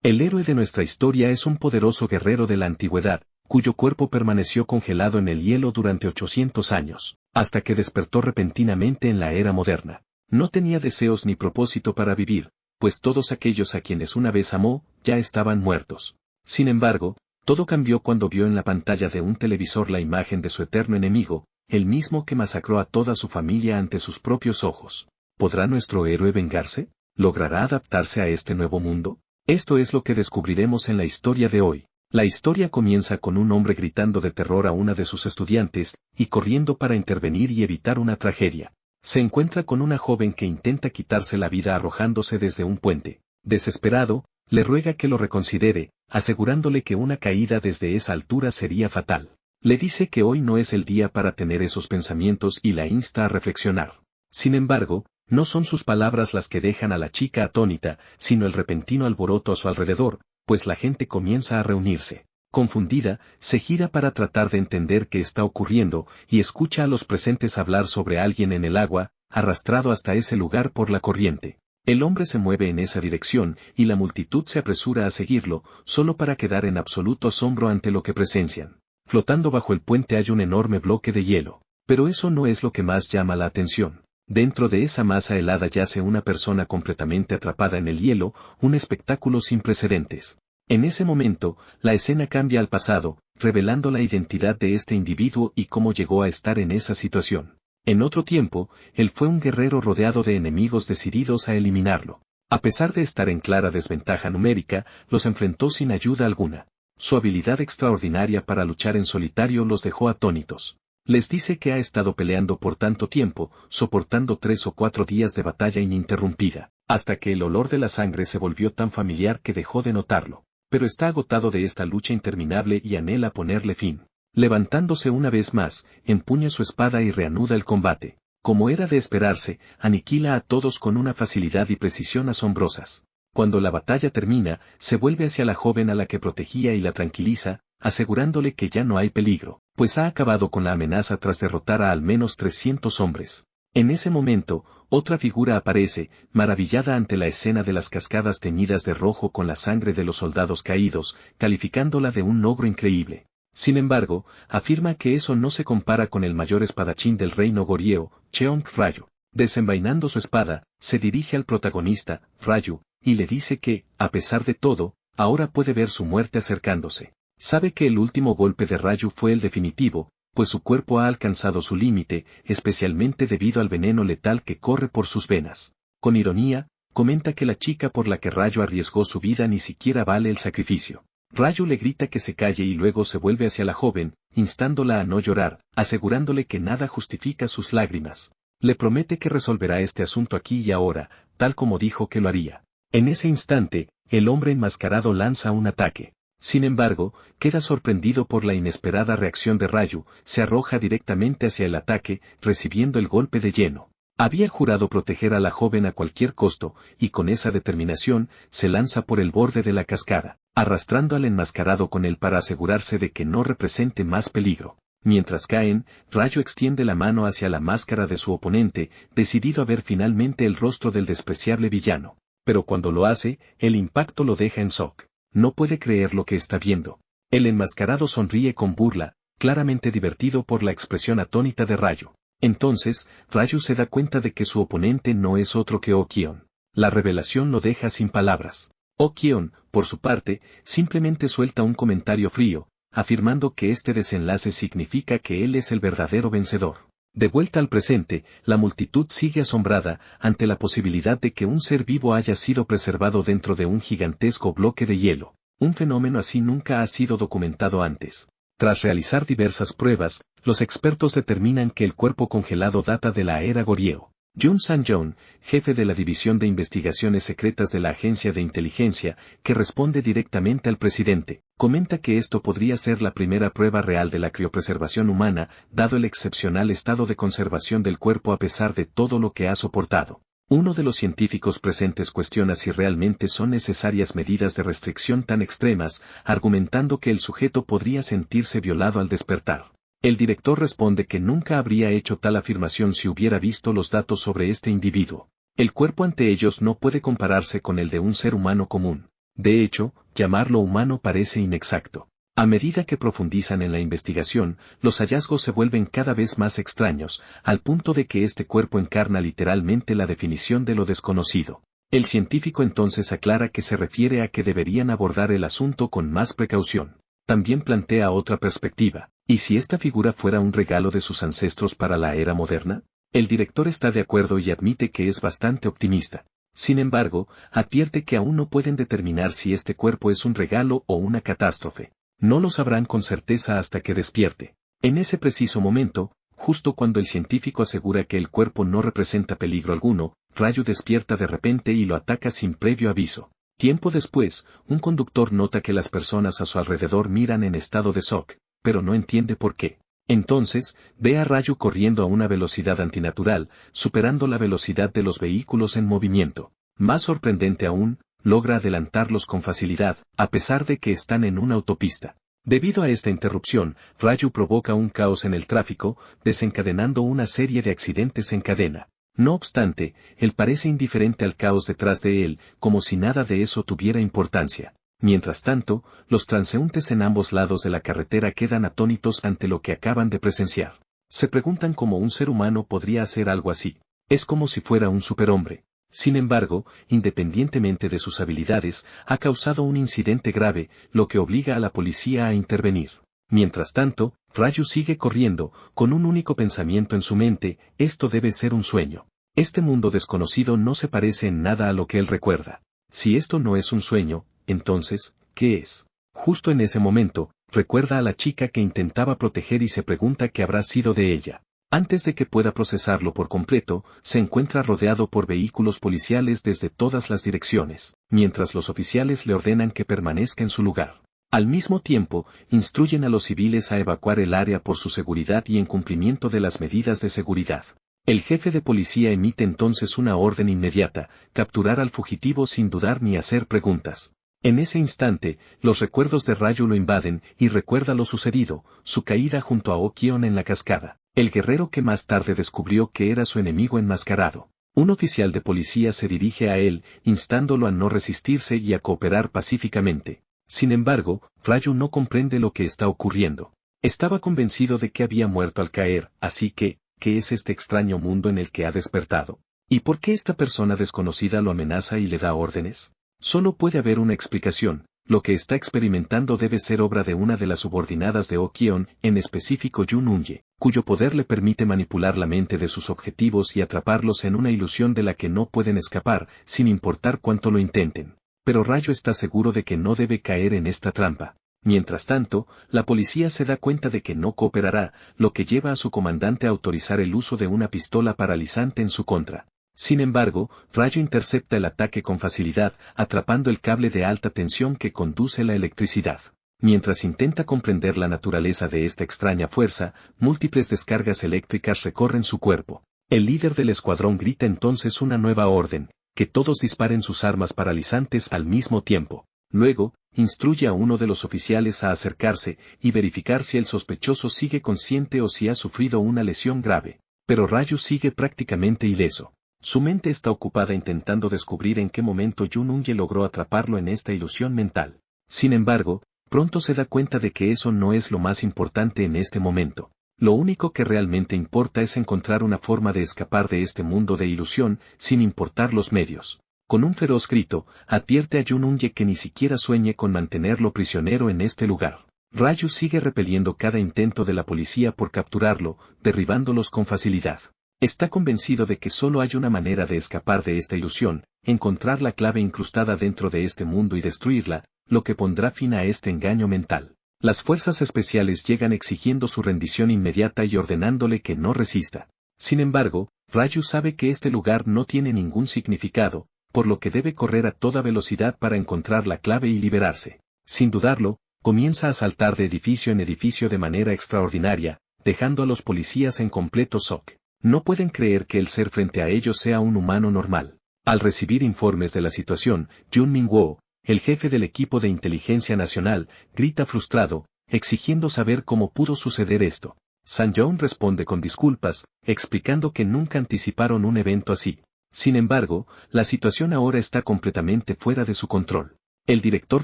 El héroe de nuestra historia es un poderoso guerrero de la antigüedad, cuyo cuerpo permaneció congelado en el hielo durante 800 años, hasta que despertó repentinamente en la era moderna. No tenía deseos ni propósito para vivir, pues todos aquellos a quienes una vez amó, ya estaban muertos. Sin embargo, todo cambió cuando vio en la pantalla de un televisor la imagen de su eterno enemigo, el mismo que masacró a toda su familia ante sus propios ojos. ¿Podrá nuestro héroe vengarse? ¿Logrará adaptarse a este nuevo mundo? Esto es lo que descubriremos en la historia de hoy. La historia comienza con un hombre gritando de terror a una de sus estudiantes, y corriendo para intervenir y evitar una tragedia. Se encuentra con una joven que intenta quitarse la vida arrojándose desde un puente. Desesperado, le ruega que lo reconsidere, asegurándole que una caída desde esa altura sería fatal. Le dice que hoy no es el día para tener esos pensamientos y la insta a reflexionar. Sin embargo, no son sus palabras las que dejan a la chica atónita, sino el repentino alboroto a su alrededor, pues la gente comienza a reunirse. Confundida, se gira para tratar de entender qué está ocurriendo, y escucha a los presentes hablar sobre alguien en el agua, arrastrado hasta ese lugar por la corriente. El hombre se mueve en esa dirección, y la multitud se apresura a seguirlo, solo para quedar en absoluto asombro ante lo que presencian. Flotando bajo el puente hay un enorme bloque de hielo. Pero eso no es lo que más llama la atención. Dentro de esa masa helada yace una persona completamente atrapada en el hielo, un espectáculo sin precedentes. En ese momento, la escena cambia al pasado, revelando la identidad de este individuo y cómo llegó a estar en esa situación. En otro tiempo, él fue un guerrero rodeado de enemigos decididos a eliminarlo. A pesar de estar en clara desventaja numérica, los enfrentó sin ayuda alguna. Su habilidad extraordinaria para luchar en solitario los dejó atónitos. Les dice que ha estado peleando por tanto tiempo, soportando 3 o 4 días de batalla ininterrumpida, hasta que el olor de la sangre se volvió tan familiar que dejó de notarlo. Pero está agotado de esta lucha interminable y anhela ponerle fin. Levantándose una vez más, empuña su espada y reanuda el combate. Como era de esperarse, aniquila a todos con una facilidad y precisión asombrosas. Cuando la batalla termina, se vuelve hacia la joven a la que protegía y la tranquiliza, asegurándole que ya no hay peligro, pues ha acabado con la amenaza tras derrotar a al menos 300 hombres. En ese momento, otra figura aparece, maravillada ante la escena de las cascadas teñidas de rojo con la sangre de los soldados caídos, calificándola de un logro increíble. Sin embargo, afirma que eso no se compara con el mayor espadachín del reino Goryeo, Cheonk Ryu. Desenvainando su espada, se dirige al protagonista, Ryu, y le dice que, a pesar de todo, ahora puede ver su muerte acercándose. Sabe que el último golpe de Ryu fue el definitivo, pues su cuerpo ha alcanzado su límite, especialmente debido al veneno letal que corre por sus venas. Con ironía, comenta que la chica por la que Ryu arriesgó su vida ni siquiera vale el sacrificio. Ryu le grita que se calle y luego se vuelve hacia la joven, instándola a no llorar, asegurándole que nada justifica sus lágrimas. Le promete que resolverá este asunto aquí y ahora, tal como dijo que lo haría. En ese instante, el hombre enmascarado lanza un ataque. Sin embargo, queda sorprendido por la inesperada reacción de Ryu, se arroja directamente hacia el ataque, recibiendo el golpe de lleno. Había jurado proteger a la joven a cualquier costo, y con esa determinación, se lanza por el borde de la cascada, arrastrando al enmascarado con él para asegurarse de que no represente más peligro. Mientras caen, Ryu extiende la mano hacia la máscara de su oponente, decidido a ver finalmente el rostro del despreciable villano. Pero cuando lo hace, el impacto lo deja en shock. No puede creer lo que está viendo. El enmascarado sonríe con burla, claramente divertido por la expresión atónita de Ryu. Entonces, Ryu se da cuenta de que su oponente no es otro que Oh-Kyon. La revelación lo deja sin palabras. Oh-Kyon, por su parte, simplemente suelta un comentario frío, afirmando que este desenlace significa que él es el verdadero vencedor. De vuelta al presente, la multitud sigue asombrada ante la posibilidad de que un ser vivo haya sido preservado dentro de un gigantesco bloque de hielo. Un fenómeno así nunca ha sido documentado antes. Tras realizar diversas pruebas, los expertos determinan que el cuerpo congelado data de la era Goryeo. Jun Sang-jong, jefe de la División de Investigaciones Secretas de la Agencia de Inteligencia, que responde directamente al presidente, comenta que esto podría ser la primera prueba real de la criopreservación humana, dado el excepcional estado de conservación del cuerpo a pesar de todo lo que ha soportado. Uno de los científicos presentes cuestiona si realmente son necesarias medidas de restricción tan extremas, argumentando que el sujeto podría sentirse violado al despertar. El director responde que nunca habría hecho tal afirmación si hubiera visto los datos sobre este individuo. El cuerpo ante ellos no puede compararse con el de un ser humano común. De hecho, llamarlo humano parece inexacto. A medida que profundizan en la investigación, los hallazgos se vuelven cada vez más extraños, al punto de que este cuerpo encarna literalmente la definición de lo desconocido. El científico entonces aclara que se refiere a que deberían abordar el asunto con más precaución. También plantea otra perspectiva. ¿Y si esta figura fuera un regalo de sus ancestros para la era moderna? El director está de acuerdo y admite que es bastante optimista. Sin embargo, advierte que aún no pueden determinar si este cuerpo es un regalo o una catástrofe. No lo sabrán con certeza hasta que despierte. En ese preciso momento, justo cuando el científico asegura que el cuerpo no representa peligro alguno, Ryu despierta de repente y lo ataca sin previo aviso. Tiempo después, un conductor nota que las personas a su alrededor miran en estado de shock, pero no entiende por qué. Entonces, ve a Ryu corriendo a una velocidad antinatural, superando la velocidad de los vehículos en movimiento. Más sorprendente aún, logra adelantarlos con facilidad, a pesar de que están en una autopista. Debido a esta interrupción, Ryu provoca un caos en el tráfico, desencadenando una serie de accidentes en cadena. No obstante, él parece indiferente al caos detrás de él, como si nada de eso tuviera importancia. Mientras tanto, los transeúntes en ambos lados de la carretera quedan atónitos ante lo que acaban de presenciar. Se preguntan cómo un ser humano podría hacer algo así. Es como si fuera un superhombre. Sin embargo, independientemente de sus habilidades, ha causado un incidente grave, lo que obliga a la policía a intervenir. Mientras tanto, Ryu sigue corriendo, con un único pensamiento en su mente: esto debe ser un sueño. Este mundo desconocido no se parece en nada a lo que él recuerda. Si esto no es un sueño, entonces, ¿qué es? Justo en ese momento, recuerda a la chica que intentaba proteger y se pregunta qué habrá sido de ella. Antes de que pueda procesarlo por completo, se encuentra rodeado por vehículos policiales desde todas las direcciones, mientras los oficiales le ordenan que permanezca en su lugar. Al mismo tiempo, instruyen a los civiles a evacuar el área por su seguridad y en cumplimiento de las medidas de seguridad. El jefe de policía emite entonces una orden inmediata: capturar al fugitivo sin dudar ni hacer preguntas. En ese instante, los recuerdos de Ryu lo invaden y recuerda lo sucedido, su caída junto a Okion en la cascada, el guerrero que más tarde descubrió que era su enemigo enmascarado. Un oficial de policía se dirige a él, instándolo a no resistirse y a cooperar pacíficamente. Sin embargo, Ryu no comprende lo que está ocurriendo. Estaba convencido de que había muerto al caer, así que, ¿qué es este extraño mundo en el que ha despertado? ¿Y por qué esta persona desconocida lo amenaza y le da órdenes? Solo puede haber una explicación: lo que está experimentando debe ser obra de una de las subordinadas de Okion, en específico Jun Unye, cuyo poder le permite manipular la mente de sus objetivos y atraparlos en una ilusión de la que no pueden escapar, sin importar cuánto lo intenten. Pero Ryu está seguro de que no debe caer en esta trampa. Mientras tanto, la policía se da cuenta de que no cooperará, lo que lleva a su comandante a autorizar el uso de una pistola paralizante en su contra. Sin embargo, Ryu intercepta el ataque con facilidad, atrapando el cable de alta tensión que conduce la electricidad. Mientras intenta comprender la naturaleza de esta extraña fuerza, múltiples descargas eléctricas recorren su cuerpo. El líder del escuadrón grita entonces una nueva orden: que todos disparen sus armas paralizantes al mismo tiempo. Luego, instruye a uno de los oficiales a acercarse y verificar si el sospechoso sigue consciente o si ha sufrido una lesión grave. Pero Ryu sigue prácticamente ileso. Su mente está ocupada intentando descubrir en qué momento Jun Unye logró atraparlo en esta ilusión mental. Sin embargo, pronto se da cuenta de que eso no es lo más importante en este momento. Lo único que realmente importa es encontrar una forma de escapar de este mundo de ilusión, sin importar los medios. Con un feroz grito, advierte a Jun Unye que ni siquiera sueñe con mantenerlo prisionero en este lugar. Ryu sigue repeliendo cada intento de la policía por capturarlo, derribándolos con facilidad. Está convencido de que solo hay una manera de escapar de esta ilusión: encontrar la clave incrustada dentro de este mundo y destruirla, lo que pondrá fin a este engaño mental. Las fuerzas especiales llegan exigiendo su rendición inmediata y ordenándole que no resista. Sin embargo, Ryu sabe que este lugar no tiene ningún significado, por lo que debe correr a toda velocidad para encontrar la clave y liberarse. Sin dudarlo, comienza a saltar de edificio en edificio de manera extraordinaria, dejando a los policías en completo shock. No pueden creer que el ser frente a ellos sea un humano normal. Al recibir informes de la situación, Jun Minguo, el jefe del equipo de inteligencia nacional, grita frustrado, exigiendo saber cómo pudo suceder esto. San-Young responde con disculpas, explicando que nunca anticiparon un evento así. Sin embargo, la situación ahora está completamente fuera de su control. El director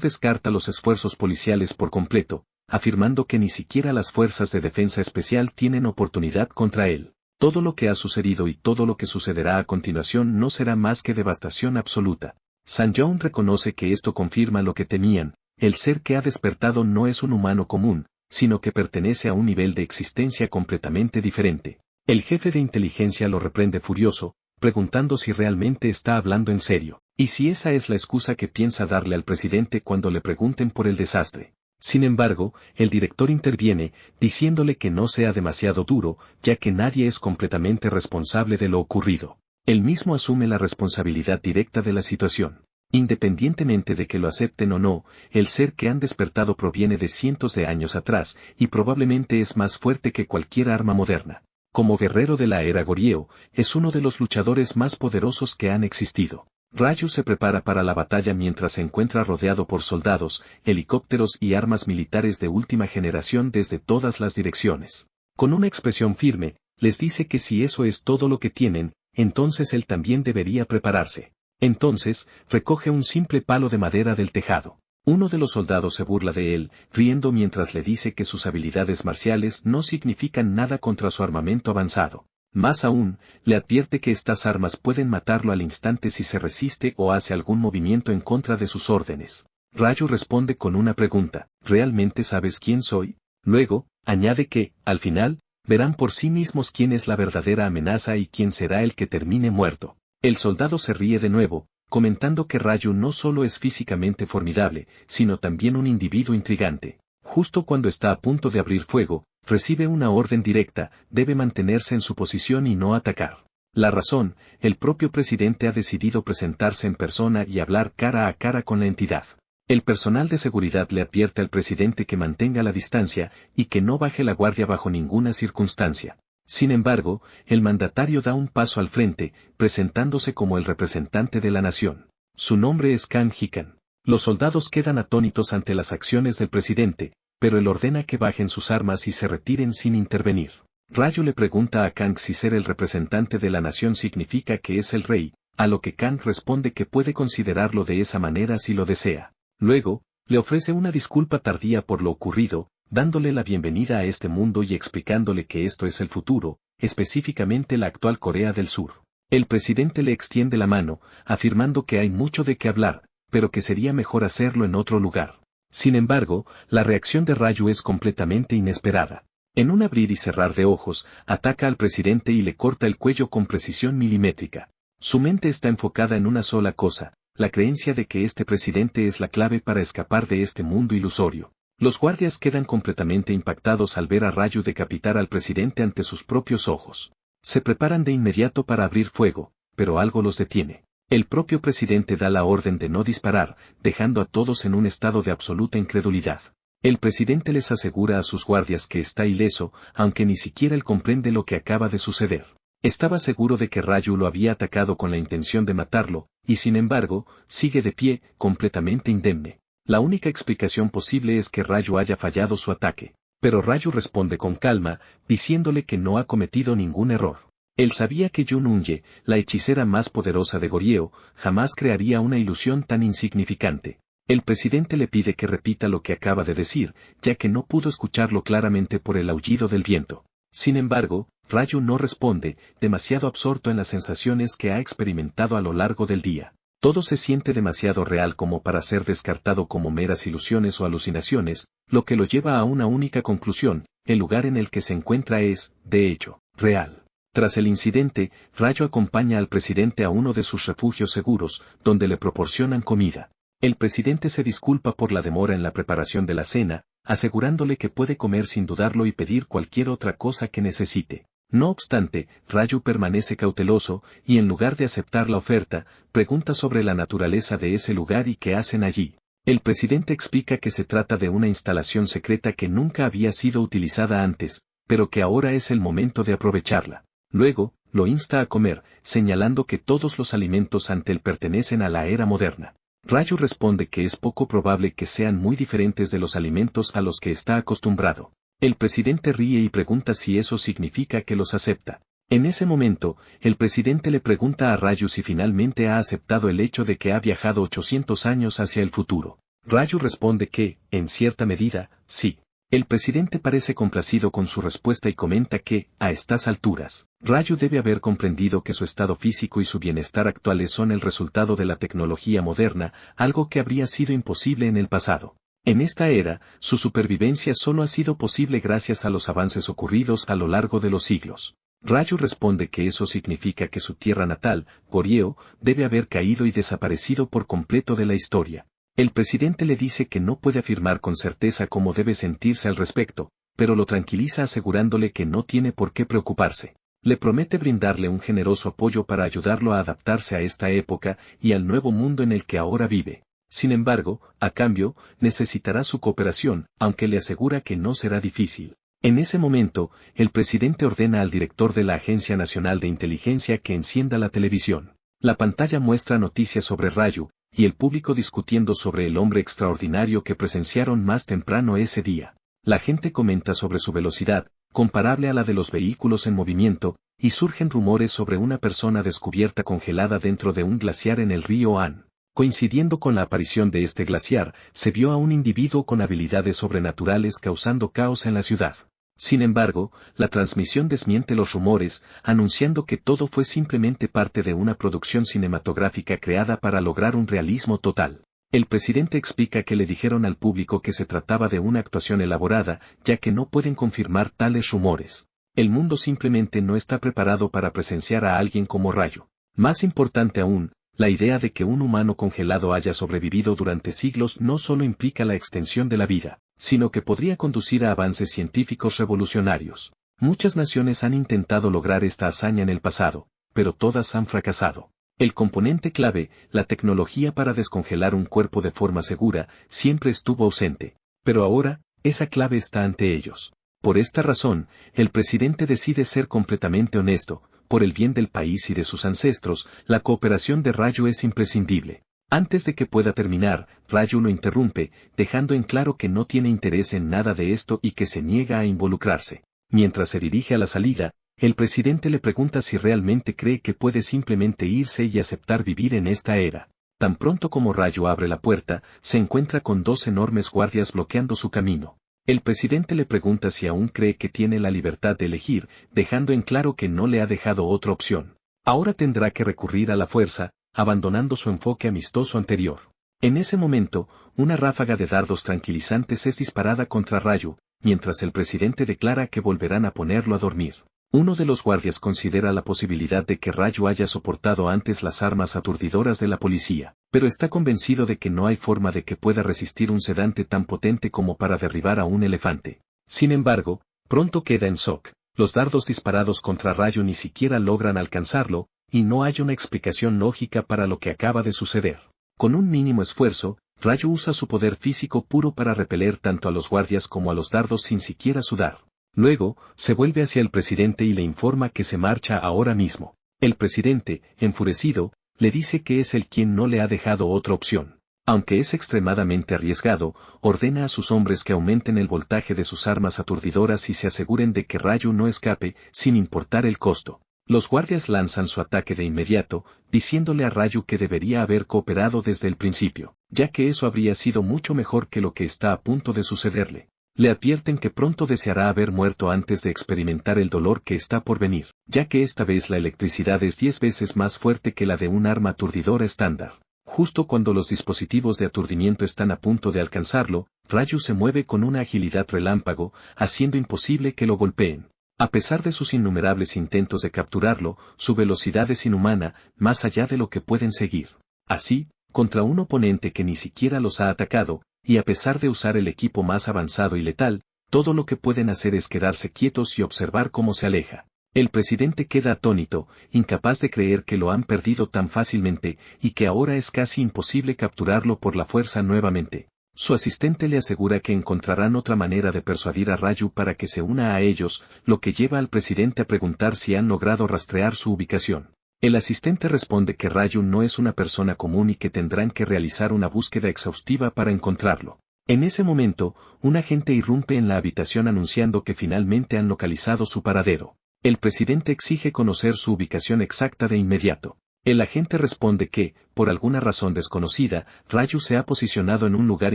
descarta los esfuerzos policiales por completo, afirmando que ni siquiera las fuerzas de defensa especial tienen oportunidad contra él. Todo lo que ha sucedido y todo lo que sucederá a continuación no será más que devastación absoluta. St. John reconoce que esto confirma lo que temían, el ser que ha despertado no es un humano común, sino que pertenece a un nivel de existencia completamente diferente. El jefe de inteligencia lo reprende furioso, preguntando si realmente está hablando en serio, y si esa es la excusa que piensa darle al presidente cuando le pregunten por el desastre. Sin embargo, el director interviene, diciéndole que no sea demasiado duro, ya que nadie es completamente responsable de lo ocurrido. Él mismo asume la responsabilidad directa de la situación. Independientemente de que lo acepten o no, el ser que han despertado proviene de cientos de años atrás, y probablemente es más fuerte que cualquier arma moderna. Como guerrero de la era Goryeo, es uno de los luchadores más poderosos que han existido. Raju se prepara para la batalla mientras se encuentra rodeado por soldados, helicópteros y armas militares de última generación desde todas las direcciones. Con una expresión firme, les dice que si eso es todo lo que tienen, entonces él también debería prepararse. Entonces, recoge un simple palo de madera del tejado. Uno de los soldados se burla de él, riendo mientras le dice que sus habilidades marciales no significan nada contra su armamento avanzado. Más aún, le advierte que estas armas pueden matarlo al instante si se resiste o hace algún movimiento en contra de sus órdenes. Raju responde con una pregunta, ¿realmente sabes quién soy? Luego, añade que, al final, verán por sí mismos quién es la verdadera amenaza y quién será el que termine muerto. El soldado se ríe de nuevo, comentando que Raju no solo es físicamente formidable, sino también un individuo intrigante. Justo cuando está a punto de abrir fuego, recibe una orden directa, debe mantenerse en su posición y no atacar. La razón, el propio presidente ha decidido presentarse en persona y hablar cara a cara con la entidad. El personal de seguridad le advierte al presidente que mantenga la distancia y que no baje la guardia bajo ninguna circunstancia. Sin embargo, el mandatario da un paso al frente, presentándose como el representante de la nación. Su nombre es Kang Hikan. Los soldados quedan atónitos ante las acciones del presidente, pero él ordena que bajen sus armas y se retiren sin intervenir. Raju le pregunta a Kang si ser el representante de la nación significa que es el rey, a lo que Kang responde que puede considerarlo de esa manera si lo desea. Luego, le ofrece una disculpa tardía por lo ocurrido, dándole la bienvenida a este mundo y explicándole que esto es el futuro, específicamente la actual Corea del Sur. El presidente le extiende la mano, afirmando que hay mucho de qué hablar, pero que sería mejor hacerlo en otro lugar. Sin embargo, la reacción de Raju es completamente inesperada. En un abrir y cerrar de ojos, ataca al presidente y le corta el cuello con precisión milimétrica. Su mente está enfocada en una sola cosa, la creencia de que este presidente es la clave para escapar de este mundo ilusorio. Los guardias quedan completamente impactados al ver a Raju decapitar al presidente ante sus propios ojos. Se preparan de inmediato para abrir fuego, pero algo los detiene. El propio presidente da la orden de no disparar, dejando a todos en un estado de absoluta incredulidad. El presidente les asegura a sus guardias que está ileso, aunque ni siquiera él comprende lo que acaba de suceder. Estaba seguro de que Raju lo había atacado con la intención de matarlo, y sin embargo, sigue de pie, completamente indemne. La única explicación posible es que Raju haya fallado su ataque. Pero Raju responde con calma, diciéndole que no ha cometido ningún error. Él sabía que Jun Unye, la hechicera más poderosa de Goryeo, jamás crearía una ilusión tan insignificante. El presidente le pide que repita lo que acaba de decir, ya que no pudo escucharlo claramente por el aullido del viento. Sin embargo, Raju no responde, demasiado absorto en las sensaciones que ha experimentado a lo largo del día. Todo se siente demasiado real como para ser descartado como meras ilusiones o alucinaciones, lo que lo lleva a una única conclusión: el lugar en el que se encuentra es, de hecho, real. Tras el incidente, Raju acompaña al presidente a uno de sus refugios seguros, donde le proporcionan comida. El presidente se disculpa por la demora en la preparación de la cena, asegurándole que puede comer sin dudarlo y pedir cualquier otra cosa que necesite. No obstante, Raju permanece cauteloso, y en lugar de aceptar la oferta, pregunta sobre la naturaleza de ese lugar y qué hacen allí. El presidente explica que se trata de una instalación secreta que nunca había sido utilizada antes, pero que ahora es el momento de aprovecharla. Luego, lo insta a comer, señalando que todos los alimentos ante él pertenecen a la era moderna. Raju responde que es poco probable que sean muy diferentes de los alimentos a los que está acostumbrado. El presidente ríe y pregunta si eso significa que los acepta. En ese momento, el presidente le pregunta a Raju si finalmente ha aceptado el hecho de que ha viajado 800 años hacia el futuro. Raju responde que, en cierta medida, sí. El presidente parece complacido con su respuesta y comenta que, a estas alturas, Raju debe haber comprendido que su estado físico y su bienestar actuales son el resultado de la tecnología moderna, algo que habría sido imposible en el pasado. En esta era, su supervivencia solo ha sido posible gracias a los avances ocurridos a lo largo de los siglos. Raju responde que eso significa que su tierra natal, Goryeo, debe haber caído y desaparecido por completo de la historia. El presidente le dice que no puede afirmar con certeza cómo debe sentirse al respecto, pero lo tranquiliza asegurándole que no tiene por qué preocuparse. Le promete brindarle un generoso apoyo para ayudarlo a adaptarse a esta época y al nuevo mundo en el que ahora vive. Sin embargo, a cambio, necesitará su cooperación, aunque le asegura que no será difícil. En ese momento, el presidente ordena al director de la Agencia Nacional de Inteligencia que encienda la televisión. La pantalla muestra noticias sobre Raju, y el público discutiendo sobre el hombre extraordinario que presenciaron más temprano ese día. La gente comenta sobre su velocidad, comparable a la de los vehículos en movimiento, y surgen rumores sobre una persona descubierta congelada dentro de un glaciar en el río Han. Coincidiendo con la aparición de este glaciar, se vio a un individuo con habilidades sobrenaturales causando caos en la ciudad. Sin embargo, la transmisión desmiente los rumores, anunciando que todo fue simplemente parte de una producción cinematográfica creada para lograr un realismo total. El presidente explica que le dijeron al público que se trataba de una actuación elaborada, ya que no pueden confirmar tales rumores. El mundo simplemente no está preparado para presenciar a alguien como Raju. Más importante aún, la idea de que un humano congelado haya sobrevivido durante siglos no solo implica la extensión de la vida, sino que podría conducir a avances científicos revolucionarios. Muchas naciones han intentado lograr esta hazaña en el pasado, pero todas han fracasado. El componente clave, la tecnología para descongelar un cuerpo de forma segura, siempre estuvo ausente, pero ahora, esa clave está ante ellos. Por esta razón, el presidente decide ser completamente honesto. Por el bien del país y de sus ancestros, la cooperación de Raju es imprescindible. Antes de que pueda terminar, Raju lo interrumpe, dejando en claro que no tiene interés en nada de esto y que se niega a involucrarse. Mientras se dirige a la salida, el presidente le pregunta si realmente cree que puede simplemente irse y aceptar vivir en esta era. Tan pronto como Raju abre la puerta, se encuentra con dos enormes guardias bloqueando su camino. El presidente le pregunta si aún cree que tiene la libertad de elegir, dejando en claro que no le ha dejado otra opción. Ahora tendrá que recurrir a la fuerza, abandonando su enfoque amistoso anterior. En ese momento, una ráfaga de dardos tranquilizantes es disparada contra Raju, mientras el presidente declara que volverán a ponerlo a dormir. Uno de los guardias considera la posibilidad de que Raju haya soportado antes las armas aturdidoras de la policía, pero está convencido de que no hay forma de que pueda resistir un sedante tan potente como para derribar a un elefante. Sin embargo, pronto queda en shock. Los dardos disparados contra Raju ni siquiera logran alcanzarlo, y no hay una explicación lógica para lo que acaba de suceder. Con un mínimo esfuerzo, Raju usa su poder físico puro para repeler tanto a los guardias como a los dardos sin siquiera sudar. Luego, se vuelve hacia el presidente y le informa que se marcha ahora mismo. El presidente, enfurecido, le dice que es él quien no le ha dejado otra opción. Aunque es extremadamente arriesgado, ordena a sus hombres que aumenten el voltaje de sus armas aturdidoras y se aseguren de que Raju no escape, sin importar el costo. Los guardias lanzan su ataque de inmediato, diciéndole a Raju que debería haber cooperado desde el principio, ya que eso habría sido mucho mejor que lo que está a punto de sucederle. Le advierten que pronto deseará haber muerto antes de experimentar el dolor que está por venir, ya que esta vez la electricidad es 10 veces más fuerte que la de un arma aturdidora estándar. Justo cuando los dispositivos de aturdimiento están a punto de alcanzarlo, Raju se mueve con una agilidad relámpago, haciendo imposible que lo golpeen. A pesar de sus innumerables intentos de capturarlo, su velocidad es inhumana, más allá de lo que pueden seguir. Así, contra un oponente que ni siquiera los ha atacado, y a pesar de usar el equipo más avanzado y letal, todo lo que pueden hacer es quedarse quietos y observar cómo se aleja. El presidente queda atónito, incapaz de creer que lo han perdido tan fácilmente, y que ahora es casi imposible capturarlo por la fuerza nuevamente. Su asistente le asegura que encontrarán otra manera de persuadir a Raju para que se una a ellos, lo que lleva al presidente a preguntar si han logrado rastrear su ubicación. El asistente responde que Raju no es una persona común y que tendrán que realizar una búsqueda exhaustiva para encontrarlo. En ese momento, un agente irrumpe en la habitación anunciando que finalmente han localizado su paradero. El presidente exige conocer su ubicación exacta de inmediato. El agente responde que, por alguna razón desconocida, Raju se ha posicionado en un lugar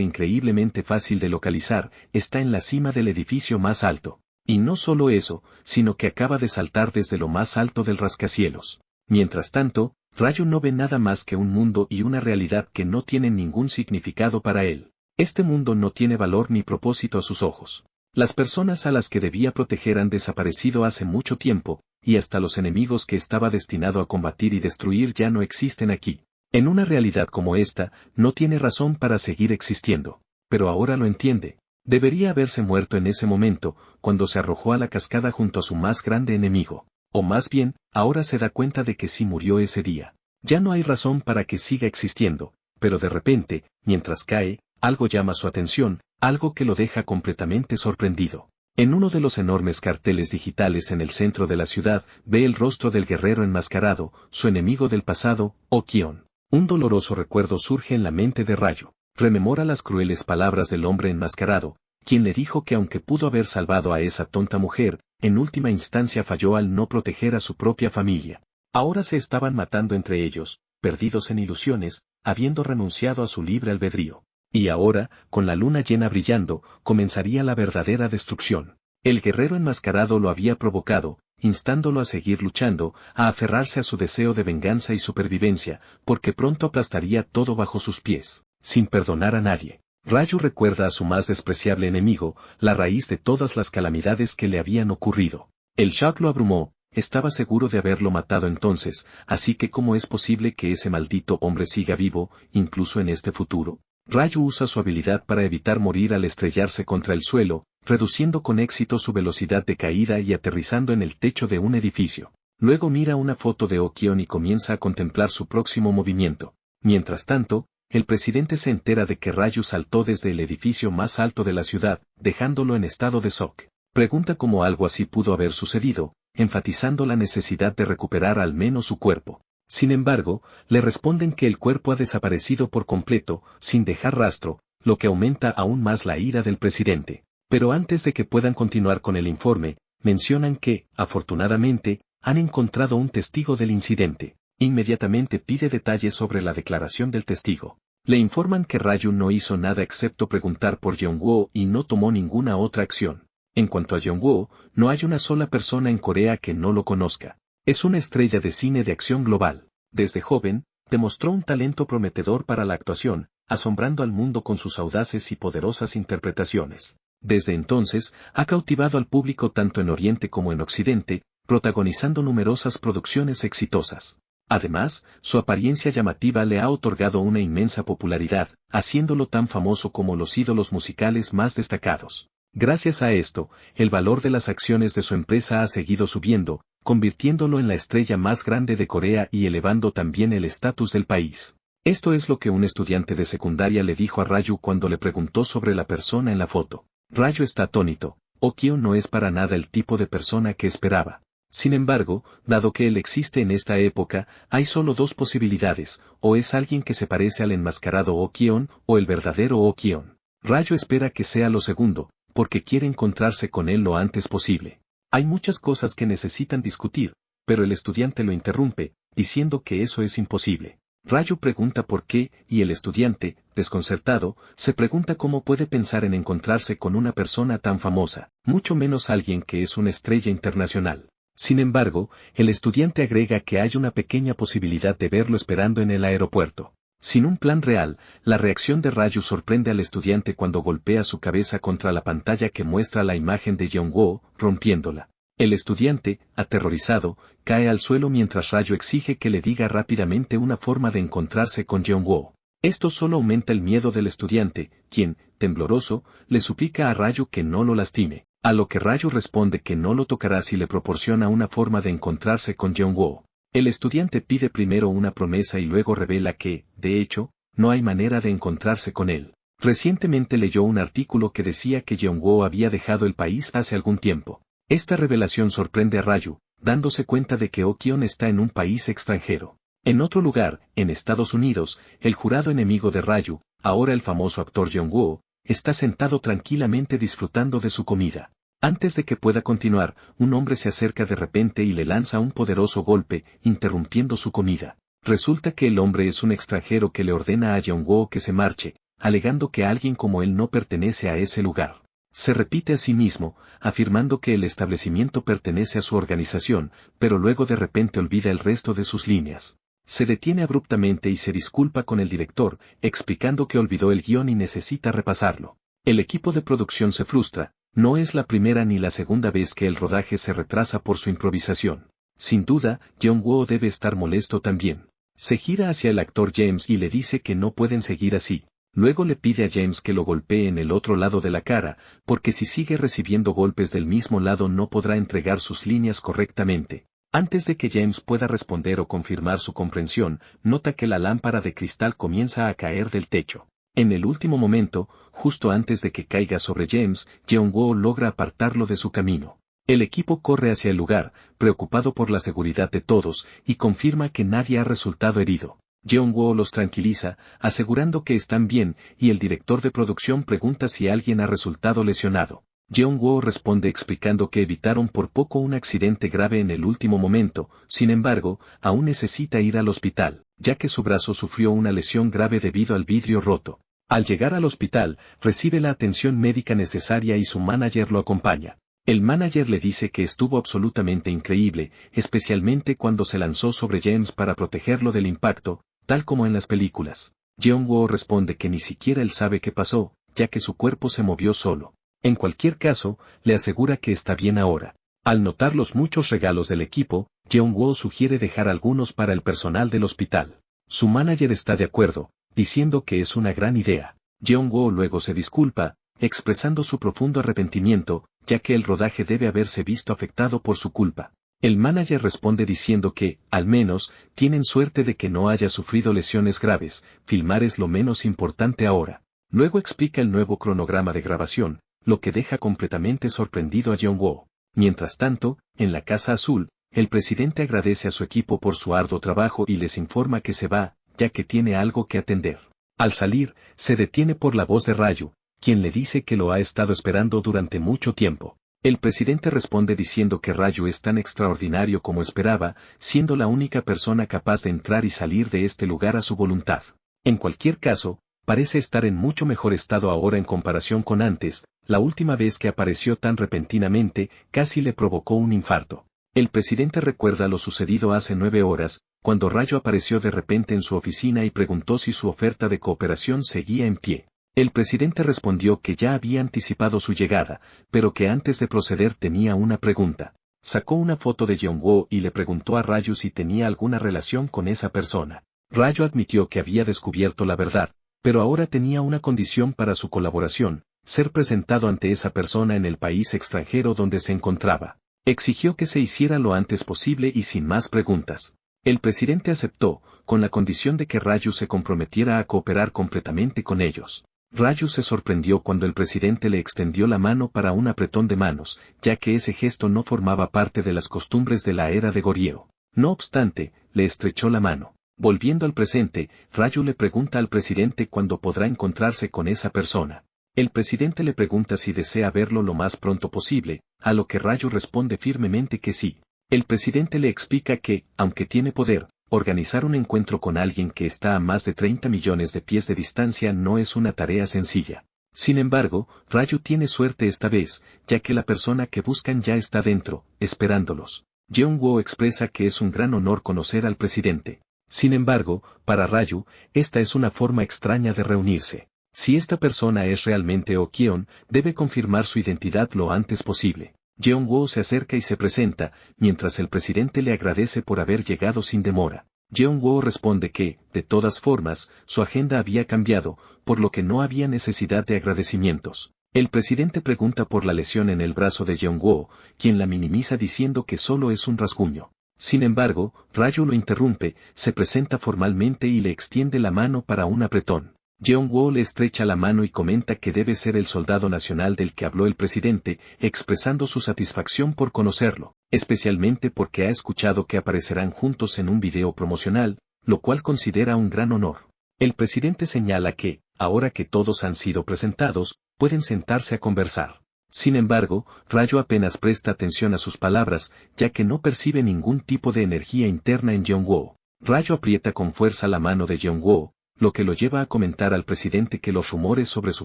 increíblemente fácil de localizar, está en la cima del edificio más alto. Y no solo eso, sino que acaba de saltar desde lo más alto del rascacielos. Mientras tanto, Raju no ve nada más que un mundo y una realidad que no tienen ningún significado para él. Este mundo no tiene valor ni propósito a sus ojos. Las personas a las que debía proteger han desaparecido hace mucho tiempo, y hasta los enemigos que estaba destinado a combatir y destruir ya no existen aquí. En una realidad como esta, no tiene razón para seguir existiendo. Pero ahora lo entiende. Debería haberse muerto en ese momento, cuando se arrojó a la cascada junto a su más grande enemigo. O más bien, ahora se da cuenta de que sí murió ese día. Ya no hay razón para que siga existiendo, pero de repente, mientras cae, algo llama su atención, algo que lo deja completamente sorprendido. En uno de los enormes carteles digitales en el centro de la ciudad, ve el rostro del guerrero enmascarado, su enemigo del pasado, Okion. Un doloroso recuerdo surge en la mente de Raju. Rememora las crueles palabras del hombre enmascarado, quien le dijo que aunque pudo haber salvado a esa tonta mujer, en última instancia falló al no proteger a su propia familia. Ahora se estaban matando entre ellos, perdidos en ilusiones, habiendo renunciado a su libre albedrío. Y ahora, con la luna llena brillando, comenzaría la verdadera destrucción. El guerrero enmascarado lo había provocado, instándolo a seguir luchando, a aferrarse a su deseo de venganza y supervivencia, porque pronto aplastaría todo bajo sus pies, sin perdonar a nadie. Raju recuerda a su más despreciable enemigo, la raíz de todas las calamidades que le habían ocurrido. El shock lo abrumó, estaba seguro de haberlo matado entonces, así que ¿cómo es posible que ese maldito hombre siga vivo, incluso en este futuro? Raju usa su habilidad para evitar morir al estrellarse contra el suelo, reduciendo con éxito su velocidad de caída y aterrizando en el techo de un edificio. Luego mira una foto de Okion y comienza a contemplar su próximo movimiento. Mientras tanto, el presidente se entera de que Raju saltó desde el edificio más alto de la ciudad, dejándolo en estado de shock. Pregunta cómo algo así pudo haber sucedido, enfatizando la necesidad de recuperar al menos su cuerpo. Sin embargo, le responden que el cuerpo ha desaparecido por completo, sin dejar rastro, lo que aumenta aún más la ira del presidente. Pero antes de que puedan continuar con el informe, mencionan que, afortunadamente, han encontrado un testigo del incidente. Inmediatamente pide detalles sobre la declaración del testigo. Le informan que Raju no hizo nada excepto preguntar por Jeongwoo y no tomó ninguna otra acción. En cuanto a Jeongwoo, no hay una sola persona en Corea que no lo conozca. Es una estrella de cine de acción global. Desde joven, demostró un talento prometedor para la actuación, asombrando al mundo con sus audaces y poderosas interpretaciones. Desde entonces, ha cautivado al público tanto en Oriente como en Occidente, protagonizando numerosas producciones exitosas. Además, su apariencia llamativa le ha otorgado una inmensa popularidad, haciéndolo tan famoso como los ídolos musicales más destacados. Gracias a esto, el valor de las acciones de su empresa ha seguido subiendo, convirtiéndolo en la estrella más grande de Corea y elevando también el estatus del país. Esto es lo que un estudiante de secundaria le dijo a Raju cuando le preguntó sobre la persona en la foto. Raju está atónito. Okion no es para nada el tipo de persona que esperaba. Sin embargo, dado que él existe en esta época, hay solo dos posibilidades, o es alguien que se parece al enmascarado Okion, o el verdadero Okion. Raju espera que sea lo segundo, porque quiere encontrarse con él lo antes posible. Hay muchas cosas que necesitan discutir, pero el estudiante lo interrumpe, diciendo que eso es imposible. Raju pregunta por qué, y el estudiante, desconcertado, se pregunta cómo puede pensar en encontrarse con una persona tan famosa, mucho menos alguien que es una estrella internacional. Sin embargo, el estudiante agrega que hay una pequeña posibilidad de verlo esperando en el aeropuerto. Sin un plan real, la reacción de Raju sorprende al estudiante cuando golpea su cabeza contra la pantalla que muestra la imagen de Jeongwoo, rompiéndola. El estudiante, aterrorizado, cae al suelo mientras Raju exige que le diga rápidamente una forma de encontrarse con Jeongwoo. Esto solo aumenta el miedo del estudiante, quien, tembloroso, le suplica a Raju que no lo lastime, a lo que Raju responde que no lo tocará si le proporciona una forma de encontrarse con Jeongwoo. El estudiante pide primero una promesa y luego revela que, de hecho, no hay manera de encontrarse con él. Recientemente leyó un artículo que decía que Jeongwoo había dejado el país hace algún tiempo. Esta revelación sorprende a Raju, dándose cuenta de que Okion está en un país extranjero. En otro lugar, en Estados Unidos, el jurado enemigo de Raju, ahora el famoso actor Jeongwoo, está sentado tranquilamente disfrutando de su comida. Antes de que pueda continuar, un hombre se acerca de repente y le lanza un poderoso golpe, interrumpiendo su comida. Resulta que el hombre es un extranjero que le ordena a Yeon-woo que se marche, alegando que alguien como él no pertenece a ese lugar. Se repite a sí mismo, afirmando que el establecimiento pertenece a su organización, pero luego de repente olvida el resto de sus líneas. Se detiene abruptamente y se disculpa con el director, explicando que olvidó el guión y necesita repasarlo. El equipo de producción se frustra, no es la primera ni la segunda vez que el rodaje se retrasa por su improvisación. Sin duda, Yeon-woo debe estar molesto también. Se gira hacia el actor James y le dice que no pueden seguir así. Luego le pide a James que lo golpee en el otro lado de la cara, porque si sigue recibiendo golpes del mismo lado no podrá entregar sus líneas correctamente. Antes de que James pueda responder o confirmar su comprensión, nota que la lámpara de cristal comienza a caer del techo. En el último momento, justo antes de que caiga sobre James, Yeon-woo logra apartarlo de su camino. El equipo corre hacia el lugar, preocupado por la seguridad de todos, y confirma que nadie ha resultado herido. Yeon-woo los tranquiliza, asegurando que están bien, y el director de producción pregunta si alguien ha resultado lesionado. Yeon-woo responde explicando que evitaron por poco un accidente grave en el último momento, sin embargo, aún necesita ir al hospital, ya que su brazo sufrió una lesión grave debido al vidrio roto. Al llegar al hospital, recibe la atención médica necesaria y su manager lo acompaña. El manager le dice que estuvo absolutamente increíble, especialmente cuando se lanzó sobre James para protegerlo del impacto, tal como en las películas. Yeon-woo responde que ni siquiera él sabe qué pasó, ya que su cuerpo se movió solo. En cualquier caso, le asegura que está bien ahora. Al notar los muchos regalos del equipo, Yeon-woo sugiere dejar algunos para el personal del hospital. Su manager está de acuerdo, diciendo que es una gran idea. Yeon-woo luego se disculpa, expresando su profundo arrepentimiento, ya que el rodaje debe haberse visto afectado por su culpa. El manager responde diciendo que, al menos, tienen suerte de que no haya sufrido lesiones graves, filmar es lo menos importante ahora. Luego explica el nuevo cronograma de grabación, lo que deja completamente sorprendido a Yeon-woo. Mientras tanto, en la Casa Azul, el presidente agradece a su equipo por su arduo trabajo y les informa que se va, ya que tiene algo que atender. Al salir, se detiene por la voz de Raju, quien le dice que lo ha estado esperando durante mucho tiempo. El presidente responde diciendo que Raju es tan extraordinario como esperaba, siendo la única persona capaz de entrar y salir de este lugar a su voluntad. En cualquier caso, parece estar en mucho mejor estado ahora en comparación con antes, la última vez que apareció tan repentinamente, casi le provocó un infarto. El presidente recuerda lo sucedido hace 9 horas, cuando Raju apareció de repente en su oficina y preguntó si su oferta de cooperación seguía en pie. El presidente respondió que ya había anticipado su llegada, pero que antes de proceder tenía una pregunta. Sacó una foto de Yeon-woo y le preguntó a Raju si tenía alguna relación con esa persona. Raju admitió que había descubierto la verdad, pero ahora tenía una condición para su colaboración, ser presentado ante esa persona en el país extranjero donde se encontraba. Exigió que se hiciera lo antes posible y sin más preguntas. El presidente aceptó, con la condición de que Raju se comprometiera a cooperar completamente con ellos. Raju se sorprendió cuando el presidente le extendió la mano para un apretón de manos, ya que ese gesto no formaba parte de las costumbres de la era de Goryeo. No obstante, le estrechó la mano. Volviendo al presente, Raju le pregunta al presidente cuándo podrá encontrarse con esa persona. El presidente le pregunta si desea verlo lo más pronto posible, a lo que Raju responde firmemente que sí. El presidente le explica que, aunque tiene poder, organizar un encuentro con alguien que está a más de 30 millones de pies de distancia no es una tarea sencilla. Sin embargo, Raju tiene suerte esta vez, ya que la persona que buscan ya está dentro, esperándolos. Yeon-woo expresa que es un gran honor conocer al presidente. Sin embargo, para Raju, esta es una forma extraña de reunirse. Si esta persona es realmente Oh Kyeon, debe confirmar su identidad lo antes posible. Yeon-woo se acerca y se presenta, mientras el presidente le agradece por haber llegado sin demora. Yeon-woo responde que, de todas formas, su agenda había cambiado, por lo que no había necesidad de agradecimientos. El presidente pregunta por la lesión en el brazo de Yeon-woo, quien la minimiza diciendo que solo es un rasguño. Sin embargo, Raju lo interrumpe, se presenta formalmente y le extiende la mano para un apretón. Yeon-woo le estrecha la mano y comenta que debe ser el soldado nacional del que habló el presidente, expresando su satisfacción por conocerlo, especialmente porque ha escuchado que aparecerán juntos en un video promocional, lo cual considera un gran honor. El presidente señala que, ahora que todos han sido presentados, pueden sentarse a conversar. Sin embargo, Rayo apenas presta atención a sus palabras, ya que no percibe ningún tipo de energía interna en Jeonwoo. Rayo aprieta con fuerza la mano de Jeonwoo, lo que lo lleva a comentar al presidente que los rumores sobre su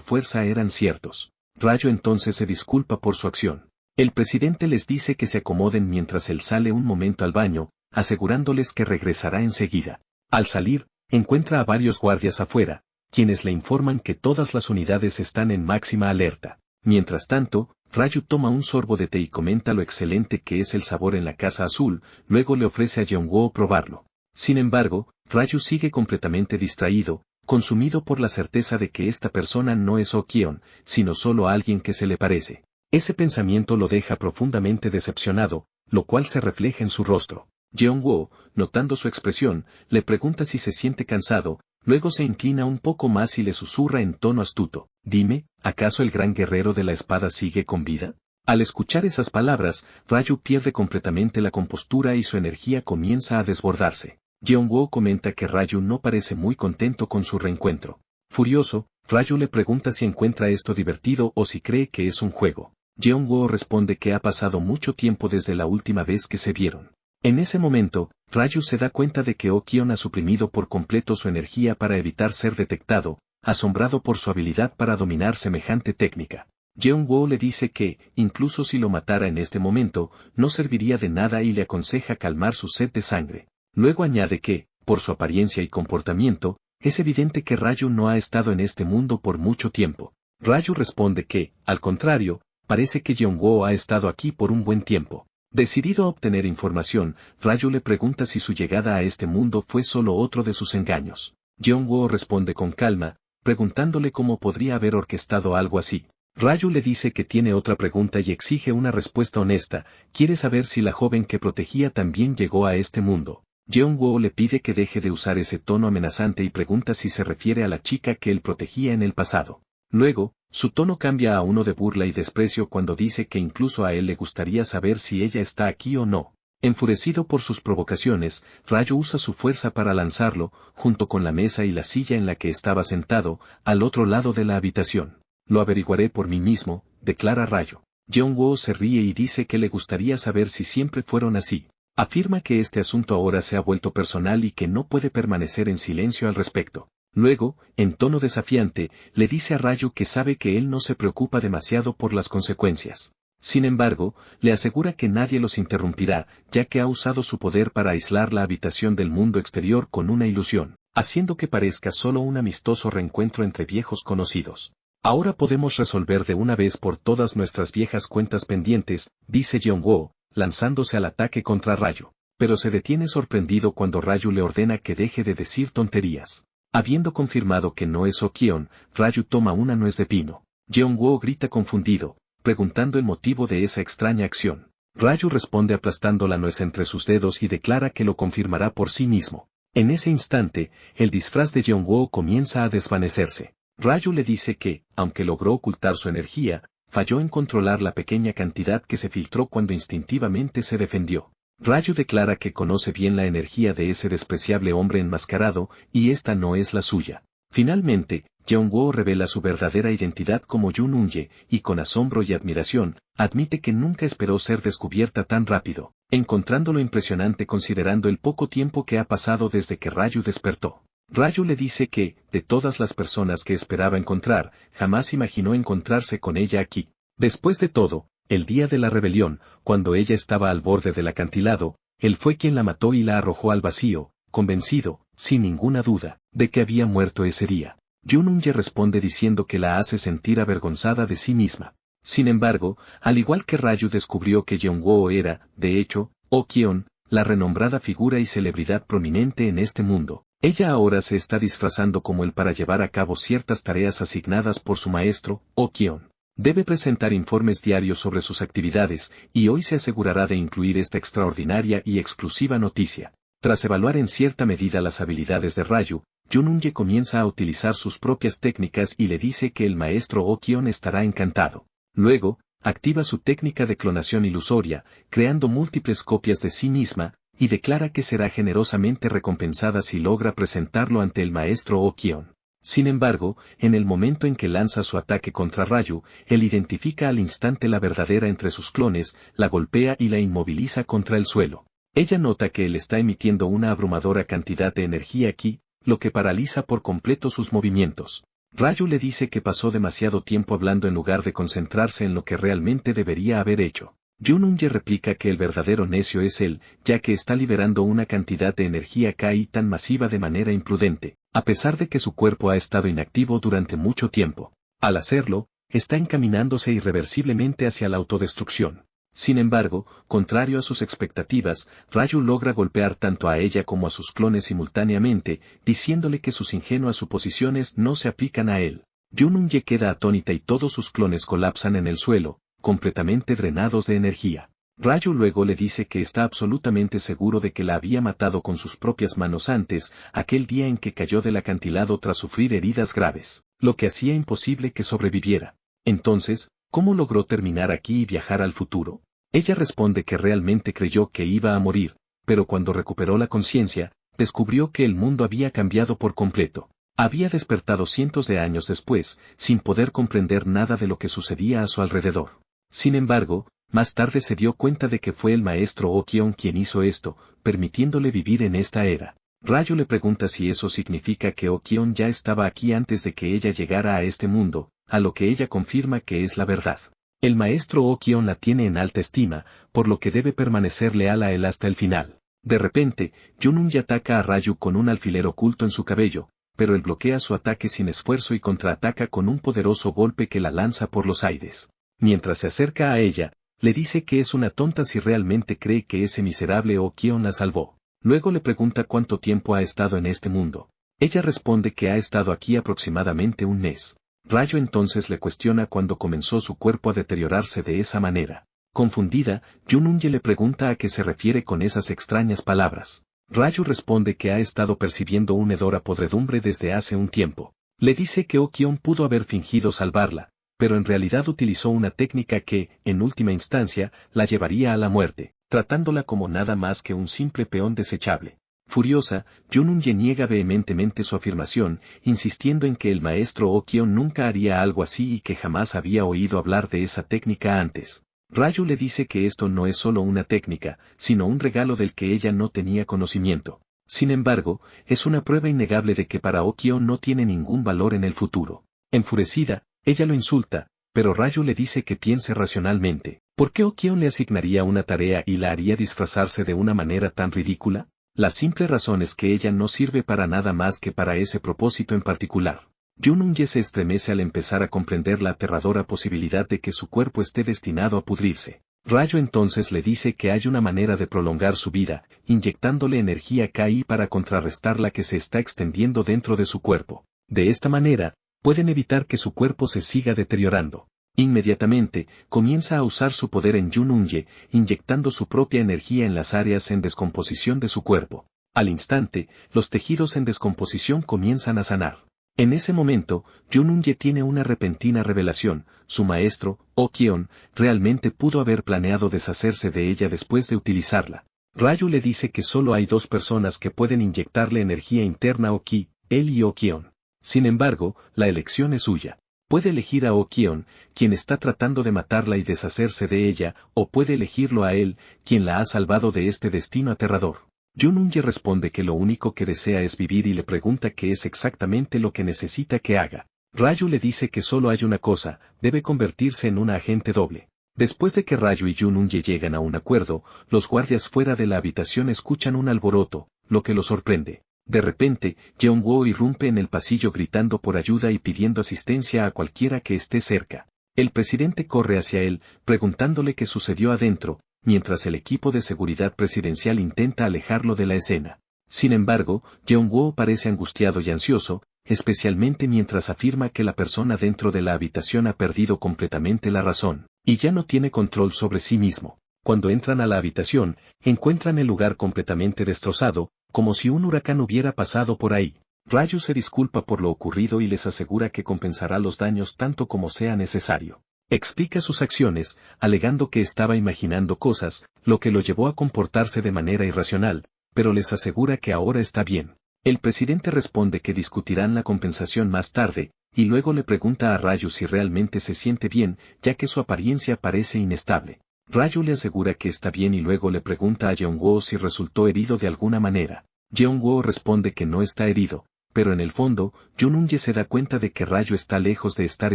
fuerza eran ciertos. Rayo entonces se disculpa por su acción. El presidente les dice que se acomoden mientras él sale un momento al baño, asegurándoles que regresará enseguida. Al salir, encuentra a varios guardias afuera, quienes le informan que todas las unidades están en máxima alerta. Mientras tanto, Rayu toma un sorbo de té y comenta lo excelente que es el sabor en la Casa Azul, luego le ofrece a Jeonwoo probarlo. Sin embargo, Rayu sigue completamente distraído, consumido por la certeza de que esta persona no es Oh Kyon, sino solo alguien que se le parece. Ese pensamiento lo deja profundamente decepcionado, lo cual se refleja en su rostro. Jeonwoo, notando su expresión, le pregunta si se siente cansado, luego se inclina un poco más y le susurra en tono astuto, «Dime, ¿acaso el gran guerrero de la espada sigue con vida?» Al escuchar esas palabras, Rayu pierde completamente la compostura y su energía comienza a desbordarse. Jeonwoo comenta que Rayu no parece muy contento con su reencuentro. Furioso, Rayu le pregunta si encuentra esto divertido o si cree que es un juego. Jeonwoo responde que ha pasado mucho tiempo desde la última vez que se vieron. En ese momento, Rayu se da cuenta de que Oh Kyon ha suprimido por completo su energía para evitar ser detectado, asombrado por su habilidad para dominar semejante técnica. Jeonwoo le dice que, incluso si lo matara en este momento, no serviría de nada y le aconseja calmar su sed de sangre. Luego añade que, por su apariencia y comportamiento, es evidente que Rayu no ha estado en este mundo por mucho tiempo. Rayu responde que, al contrario, parece que Jeonwoo ha estado aquí por un buen tiempo. Decidido a obtener información, Rayu le pregunta si su llegada a este mundo fue solo otro de sus engaños. Jeonwoo responde con calma, preguntándole cómo podría haber orquestado algo así. Rayu le dice que tiene otra pregunta y exige una respuesta honesta, quiere saber si la joven que protegía también llegó a este mundo. Jeonwoo le pide que deje de usar ese tono amenazante y pregunta si se refiere a la chica que él protegía en el pasado. Luego, su tono cambia a uno de burla y desprecio cuando dice que incluso a él le gustaría saber si ella está aquí o no. Enfurecido por sus provocaciones, Rayu usa su fuerza para lanzarlo, junto con la mesa y la silla en la que estaba sentado, al otro lado de la habitación. Lo averiguaré por mí mismo, declara Rayu. Jeonwoo se ríe y dice que le gustaría saber si siempre fueron así. Afirma que este asunto ahora se ha vuelto personal y que no puede permanecer en silencio al respecto. Luego, en tono desafiante, le dice a Rayu que sabe que él no se preocupa demasiado por las consecuencias. Sin embargo, le asegura que nadie los interrumpirá, ya que ha usado su poder para aislar la habitación del mundo exterior con una ilusión, haciendo que parezca solo un amistoso reencuentro entre viejos conocidos. Ahora podemos resolver de una vez por todas nuestras viejas cuentas pendientes, dice Jeonwoo, lanzándose al ataque contra Rayu. Pero se detiene sorprendido cuando Rayu le ordena que deje de decir tonterías. Habiendo confirmado que no es Oh Kyon, Rayu toma una nuez de pino. Jeonwoo grita confundido, preguntando el motivo de esa extraña acción. Rayu responde aplastando la nuez entre sus dedos y declara que lo confirmará por sí mismo. En ese instante, el disfraz de Jeonwoo comienza a desvanecerse. Rayu le dice que, aunque logró ocultar su energía, falló en controlar la pequeña cantidad que se filtró cuando instintivamente se defendió. Rayu declara que conoce bien la energía de ese despreciable hombre enmascarado, y esta no es la suya. Finalmente, Jeonwoo revela su verdadera identidad como Yoon Eun-ye, y con asombro y admiración, admite que nunca esperó ser descubierta tan rápido, encontrándolo impresionante considerando el poco tiempo que ha pasado desde que Rayu despertó. Rayu le dice que, de todas las personas que esperaba encontrar, jamás imaginó encontrarse con ella aquí. Después de todo, el día de la rebelión, cuando ella estaba al borde del acantilado, él fue quien la mató y la arrojó al vacío, convencido, sin ninguna duda, de que había muerto ese día. Yoon Eun-ye responde diciendo que la hace sentir avergonzada de sí misma. Sin embargo, al igual que Rayu descubrió que Jeonwoo era, de hecho, Oh Kyon, la renombrada figura y celebridad prominente en este mundo, ella ahora se está disfrazando como él para llevar a cabo ciertas tareas asignadas por su maestro, Oh Kyon. Debe presentar informes diarios sobre sus actividades, y hoy se asegurará de incluir esta extraordinaria y exclusiva noticia. Tras evaluar en cierta medida las habilidades de Rayu, Yoon Eun-ye comienza a utilizar sus propias técnicas y le dice que el maestro Oh Kyon estará encantado. Luego, activa su técnica de clonación ilusoria, creando múltiples copias de sí misma, y declara que será generosamente recompensada si logra presentarlo ante el maestro Oh Kyon. Sin embargo, en el momento en que lanza su ataque contra Ryu, él identifica al instante la verdadera entre sus clones, la golpea y la inmoviliza contra el suelo. Ella nota que él está emitiendo una abrumadora cantidad de energía ki, lo que paraliza por completo sus movimientos. Ryu le dice que pasó demasiado tiempo hablando en lugar de concentrarse en lo que realmente debería haber hecho. Jununye replica que el verdadero necio es él, ya que está liberando una cantidad de energía Ki tan masiva de manera imprudente, a pesar de que su cuerpo ha estado inactivo durante mucho tiempo. Al hacerlo, está encaminándose irreversiblemente hacia la autodestrucción. Sin embargo, contrario a sus expectativas, Ryu logra golpear tanto a ella como a sus clones simultáneamente, diciéndole que sus ingenuas suposiciones no se aplican a él. Jununye queda atónita y todos sus clones colapsan en el suelo, completamente drenados de energía. Ryu luego le dice que está absolutamente seguro de que la había matado con sus propias manos antes, aquel día en que cayó del acantilado tras sufrir heridas graves, lo que hacía imposible que sobreviviera. Entonces, ¿cómo logró terminar aquí y viajar al futuro? Ella responde que realmente creyó que iba a morir, pero cuando recuperó la conciencia, descubrió que el mundo había cambiado por completo. Había despertado cientos de años después, sin poder comprender nada de lo que sucedía a su alrededor. Sin embargo, más tarde se dio cuenta de que fue el maestro Okion quien hizo esto, permitiéndole vivir en esta era. Ryu le pregunta si eso significa que Okion ya estaba aquí antes de que ella llegara a este mundo, a lo que ella confirma que es la verdad. El maestro Okion la tiene en alta estima, por lo que debe permanecer leal a él hasta el final. De repente, Jununye ataca a Ryu con un alfiler oculto en su cabello, pero él bloquea su ataque sin esfuerzo y contraataca con un poderoso golpe que la lanza por los aires. Mientras se acerca a ella, le dice que es una tonta si realmente cree que ese miserable Okion la salvó. Luego le pregunta cuánto tiempo ha estado en este mundo. Ella responde que ha estado aquí aproximadamente un mes. Ryu entonces le cuestiona cuándo comenzó su cuerpo a deteriorarse de esa manera. Confundida, Jununye le pregunta a qué se refiere con esas extrañas palabras. Ryu responde que ha estado percibiendo un hedor a podredumbre desde hace un tiempo. Le dice que Okion pudo haber fingido salvarla, pero en realidad utilizó una técnica que, en última instancia, la llevaría a la muerte, tratándola como nada más que un simple peón desechable. Furiosa, Jununye niega vehementemente su afirmación, insistiendo en que el maestro Okion nunca haría algo así y que jamás había oído hablar de esa técnica antes. Ryu le dice que esto no es solo una técnica, sino un regalo del que ella no tenía conocimiento. Sin embargo, es una prueba innegable de que para Okion no tiene ningún valor en el futuro. Enfurecida, ella lo insulta, pero Ryu le dice que piense racionalmente. ¿Por qué Okion le asignaría una tarea y la haría disfrazarse de una manera tan ridícula? La simple razón es que ella no sirve para nada más que para ese propósito en particular. Jununye se estremece al empezar a comprender la aterradora posibilidad de que su cuerpo esté destinado a pudrirse. Ryu entonces le dice que hay una manera de prolongar su vida, inyectándole energía Ki para contrarrestar la que se está extendiendo dentro de su cuerpo. De esta manera, pueden evitar que su cuerpo se siga deteriorando. Inmediatamente, comienza a usar su poder en Jununye, inyectando su propia energía en las áreas en descomposición de su cuerpo. Al instante, los tejidos en descomposición comienzan a sanar. En ese momento, Jununye tiene una repentina revelación: su maestro, Okion, realmente pudo haber planeado deshacerse de ella después de utilizarla. Ryu le dice que solo hay dos personas que pueden inyectarle energía interna o Ki, él y Okion. Sin embargo, la elección es suya. Puede elegir a Okion, quien está tratando de matarla y deshacerse de ella, o puede elegirlo a él, quien la ha salvado de este destino aterrador. Jununye responde que lo único que desea es vivir y le pregunta qué es exactamente lo que necesita que haga. Ryu le dice que solo hay una cosa: debe convertirse en una agente doble. Después de que Ryu y Jununye llegan a un acuerdo, los guardias fuera de la habitación escuchan un alboroto, lo que los sorprende. De repente, Jeonwoo irrumpe en el pasillo gritando por ayuda y pidiendo asistencia a cualquiera que esté cerca. El presidente corre hacia él, preguntándole qué sucedió adentro, mientras el equipo de seguridad presidencial intenta alejarlo de la escena. Sin embargo, Jeonwoo parece angustiado y ansioso, especialmente mientras afirma que la persona dentro de la habitación ha perdido completamente la razón, y ya no tiene control sobre sí mismo. Cuando entran a la habitación, encuentran el lugar completamente destrozado, como si un huracán hubiera pasado por ahí. Ryu se disculpa por lo ocurrido y les asegura que compensará los daños tanto como sea necesario. Explica sus acciones, alegando que estaba imaginando cosas, lo que lo llevó a comportarse de manera irracional, pero les asegura que ahora está bien. El presidente responde que discutirán la compensación más tarde, y luego le pregunta a Raju si realmente se siente bien, ya que su apariencia parece inestable. Raju le asegura que está bien y luego le pregunta a Jeong-woo si resultó herido de alguna manera. Jeong-woo responde que no está herido, pero en el fondo, Jun-un-ye se da cuenta de que Raju está lejos de estar